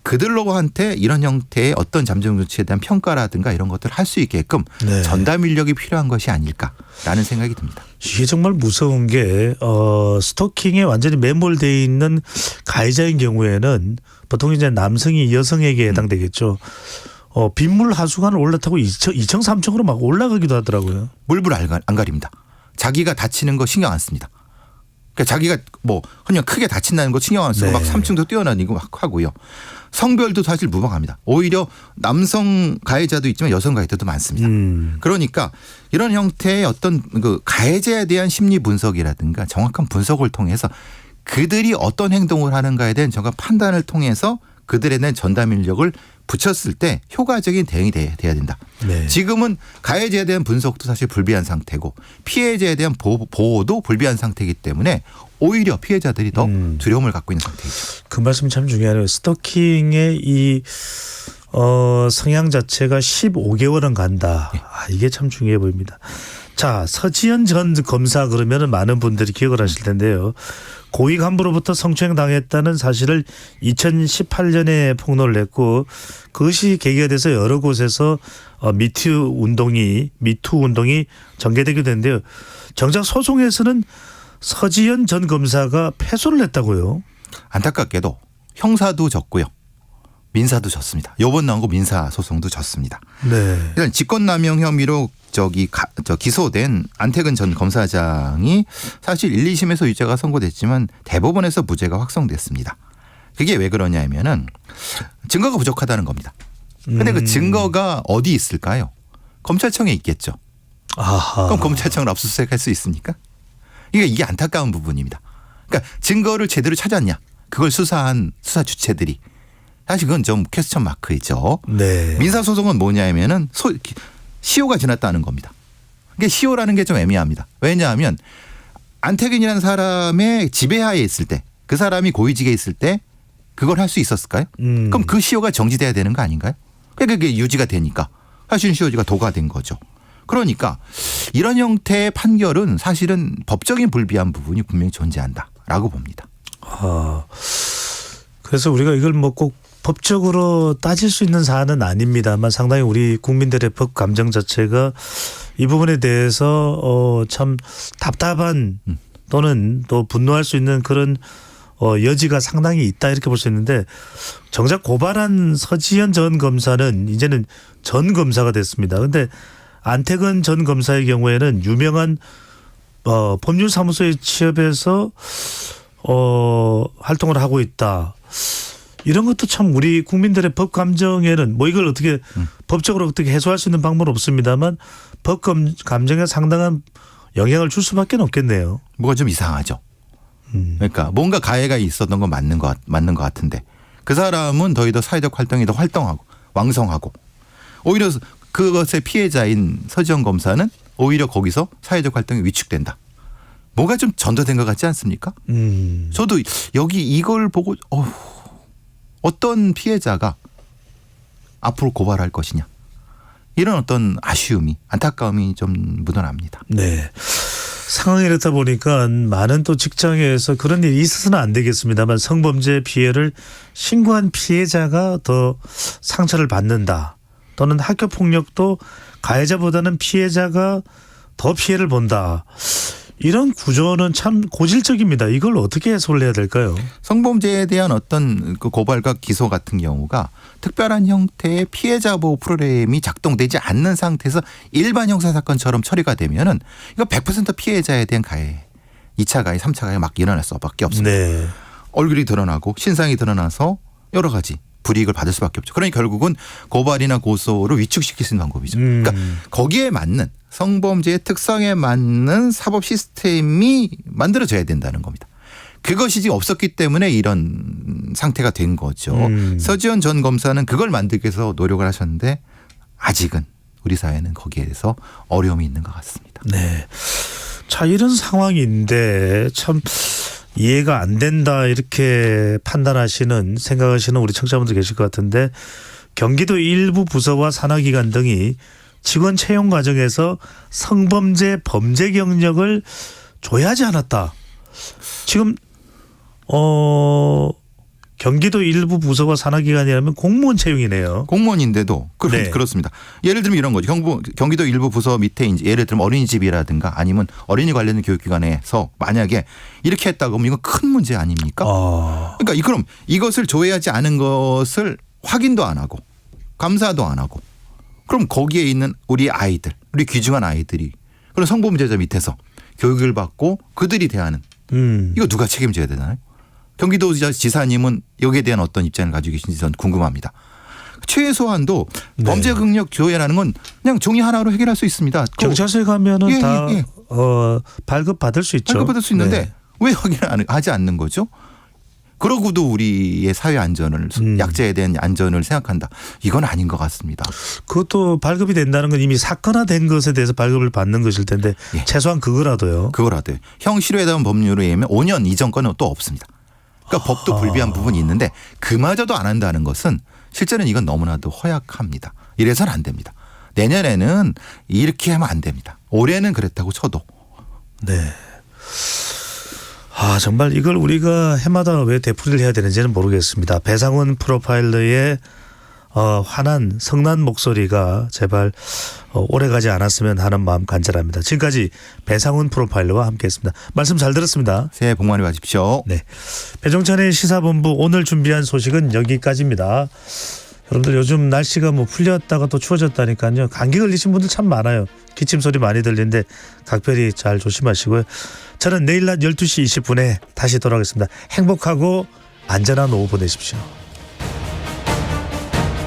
그들로한테 이런 형태의 어떤 잠정 조치에 대한 평가라든가 이런 것들을 할 수 있게끔 전담 인력이 필요한 것이 아닐까라는 생각이 듭니다. 이게 정말 무서운 게 스토킹에 완전히 매몰되어 있는 가해자인 경우에는 보통 이제 남성이 여성에게 해당되겠죠. 빗물 하수관을 올라타고 2층 3층으로 막 올라가기도 하더라고요. 물불 안 가립니다. 자기가 다치는 거 신경 안 씁니다. 그러니까 자기가 뭐 그냥 크게 다친다는 거 신경 안 쓰고 막 3층도 뛰어다니고 막 하고요. 성별도 사실 무방합니다. 오히려 남성 가해자도 있지만 여성 가해자도 많습니다. 그러니까 이런 형태의 어떤 그 가해자에 대한 심리 분석이라든가 정확한 분석을 통해서 그들이 어떤 행동을 하는가에 대한 정확한 판단을 통해서 그들에 대한 전담 인력을 붙였을 때 효과적인 대응이 돼야 된다. 지금은 가해자에 대한 분석도 사실 불비한 상태고 피해자에 대한 보호도 불비한 상태이기 때문에 오히려 피해자들이 더 두려움을 갖고 있는 상태이죠. 그 말씀 참 중요하네요. 스토킹의 이 성향 자체가 15개월은 간다. 이게 참 중요해 보입니다. 자, 서지현 전 검사 그러면은 많은 분들이 기억을 하실 텐데요. 고위 간부로부터 성추행 당했다는 사실을 2018년에 폭로를 했고 그것이 계기가 돼서 여러 곳에서 미투 운동이 전개되기도 했는데요. 정작 소송에서는 서지현 전 검사가 패소를 했다고요. 안타깝게도 형사도 졌고요. 민사도 졌습니다. 이번 나온 거 민사 소송도 졌습니다. 일단 직권남용 혐의로 기소된 안태근 전 검사장이 사실 1, 2심에서 유죄가 선고됐지만 대법원에서 무죄가 확정됐습니다. 그게 왜 그러냐 하면은 증거가 부족하다는 겁니다. 그런데 그 증거가 어디 있을까요? 검찰청에 있겠죠. 그럼 검찰청을 압수수색할 수 있습니까? 이게 안타까운 부분입니다. 그러니까 증거를 제대로 찾았냐. 그걸 수사한 수사 주체들이. 사실 그건 좀 퀘스천 마크이죠. 민사소송은 뭐냐 하면은 시효가 지났다는 겁니다. 그게 시효라는 게 좀 애매합니다. 왜냐하면 안태근이라는 사람의 지배하에 있을 때 그 사람이 고위직에 있을 때 그걸 할 수 있었을까요? 그럼 그 시효가 정지돼야 되는 거 아닌가요? 그게 유지가 되니까 사실 시효가 도가된 거죠. 그러니까 이런 형태의 판결은 사실은 법적인 불비한 부분이 분명히 존재한다라고 봅니다. 그래서 우리가 이걸 뭐 꼭 법적으로 따질 수 있는 사안은 아닙니다만 상당히 우리 국민들의 법 감정 자체가 이 부분에 대해서 참 답답한 또는 또 분노할 수 있는 그런 여지가 상당히 있다 이렇게 볼 수 있는데 정작 고발한 서지현 전 검사는 이제는 전 검사가 됐습니다. 그런데 안태근 전 검사의 경우에는 유명한 법률사무소에 취업해서 활동을 하고 있다. 이런 것도 참 우리 국민들의 법 감정에는 뭐 이걸 어떻게 법적으로 어떻게 해소할 수 있는 방법은 없습니다만 법 감정에 상당한 영향을 줄 수밖에 없겠네요. 뭐가 좀 이상하죠. 그러니까 뭔가 가해가 있었던 건 맞는 것 같은데 그 사람은 더더 사회적 활동이 더 활동하고 왕성하고 오히려 그것의 피해자인 서지현 검사는 오히려 거기서 사회적 활동이 위축된다. 뭐가 좀 전도된 것 같지 않습니까? 저도 여기 이걸 보고 어떤 피해자가 앞으로 고발할 것이냐. 이런 어떤 아쉬움이 안타까움이 좀 묻어납니다. 네. 상황이 이렇다 보니까 많은 또 직장에서 그런 일이 있어서는 안 되겠습니다만 성범죄 피해를 신고한 피해자가 더 상처를 받는다. 또는 학교폭력도 가해자보다는 피해자가 더 피해를 본다. 이런 구조는 참 고질적입니다. 이걸 어떻게 해소를 해야 될까요? 성범죄에 대한 어떤 그 고발과 기소 같은 경우가 특별한 형태의 피해자 보호 프로그램이 작동되지 않는 상태에서 일반 형사사건처럼 처리가 되면은 이거 100% 피해자에 대한 가해, 2차 가해, 3차 가해 막 일어날 수밖에 없습니다. 네. 얼굴이 드러나고 신상이 드러나서 여러 가지 불이익을 받을 수밖에 없죠. 그러니 결국은 고발이나 고소를 위축시킬 수 있는 방법이죠. 그러니까 거기에 맞는 성범죄의 특성에 맞는 사법 시스템이 만들어져야 된다는 겁니다. 그것이 지금 없었기 때문에 이런 상태가 된 거죠. 서지현 전 검사는 그걸 만들기 위해서 노력을 하셨는데 아직은 우리 사회는 거기에 대해서 어려움이 있는 것 같습니다. 네. 자, 이런 상황인데 참 이해가 안 된다 이렇게 판단하시는 생각하시는 우리 청취자분들 계실 것 같은데 경기도 일부 부서와 산하기관 등이 직원 채용 과정에서 성범죄 범죄 경력을 조회하지 않았다. 지금 경기도 일부 부서와 산하기관이라면 공무원 채용이네요. 공무원인데도 그렇습니다. 예를 들면 이런 거죠. 경기도 일부 부서 밑에 이제 예를 들면 어린이집이라든가 아니면 어린이 관련된 교육기관에서 만약에 이렇게 했다고 하면 이건 큰 문제 아닙니까? 그러니까 그럼 이것을 조회하지 않은 것을 확인도 안 하고 감사도 안 하고 그럼 거기에 있는 우리 아이들, 우리 귀중한 아이들이 그런 성범죄자 밑에서 교육을 받고 그들이 대하는 이거 누가 책임져야 되나요? 경기도 지사님은 여기에 대한 어떤 입장을 가지고 계신지 저는 궁금합니다. 최소한도 범죄 경력 조회라는 건 그냥 종이 하나로 해결할 수 있습니다. 경찰서에 가면은 다 발급 받을 수 있죠. 발급 받을 수 있는데 왜 확인을 하지 않는 거죠? 그러고도 우리의 사회 안전을 약자에 대한 안전을 생각한다. 이건 아닌 것 같습니다. 그것도 발급이 된다는 건 이미 사건화된 것에 대해서 발급을 받는 것일 텐데 최소한 그거라도요. 그거라도요. 형 실효에 대한 법률에 의하면 5년 이전 거는 또 없습니다. 그러니까 법도 불비한 부분이 있는데 그마저도 안 한다는 것은 실제는 이건 너무나도 허약합니다. 이래서는 안 됩니다. 내년에는 이렇게 하면 안 됩니다. 올해는 그랬다고 쳐도. 네. 정말 이걸 우리가 해마다 왜 되풀이를 해야 되는지는 모르겠습니다. 배상훈 프로파일러의 화난 성난 목소리가 제발 오래가지 않았으면 하는 마음 간절합니다. 지금까지 배상훈 프로파일러와 함께했습니다. 말씀 잘 들었습니다. 새해 복 많이 받으십시오. 네, 배종찬의 시사본부 오늘 준비한 소식은 여기까지입니다. 여러분들 요즘 날씨가 풀렸다가 또 추워졌다니까요. 감기 걸리신 분들 참 많아요. 기침 소리 많이 들리는데 각별히 잘 조심하시고요. 저는 내일 낮 12시 20분에 다시 돌아오겠습니다. 행복하고 안전한 오후 보내십시오.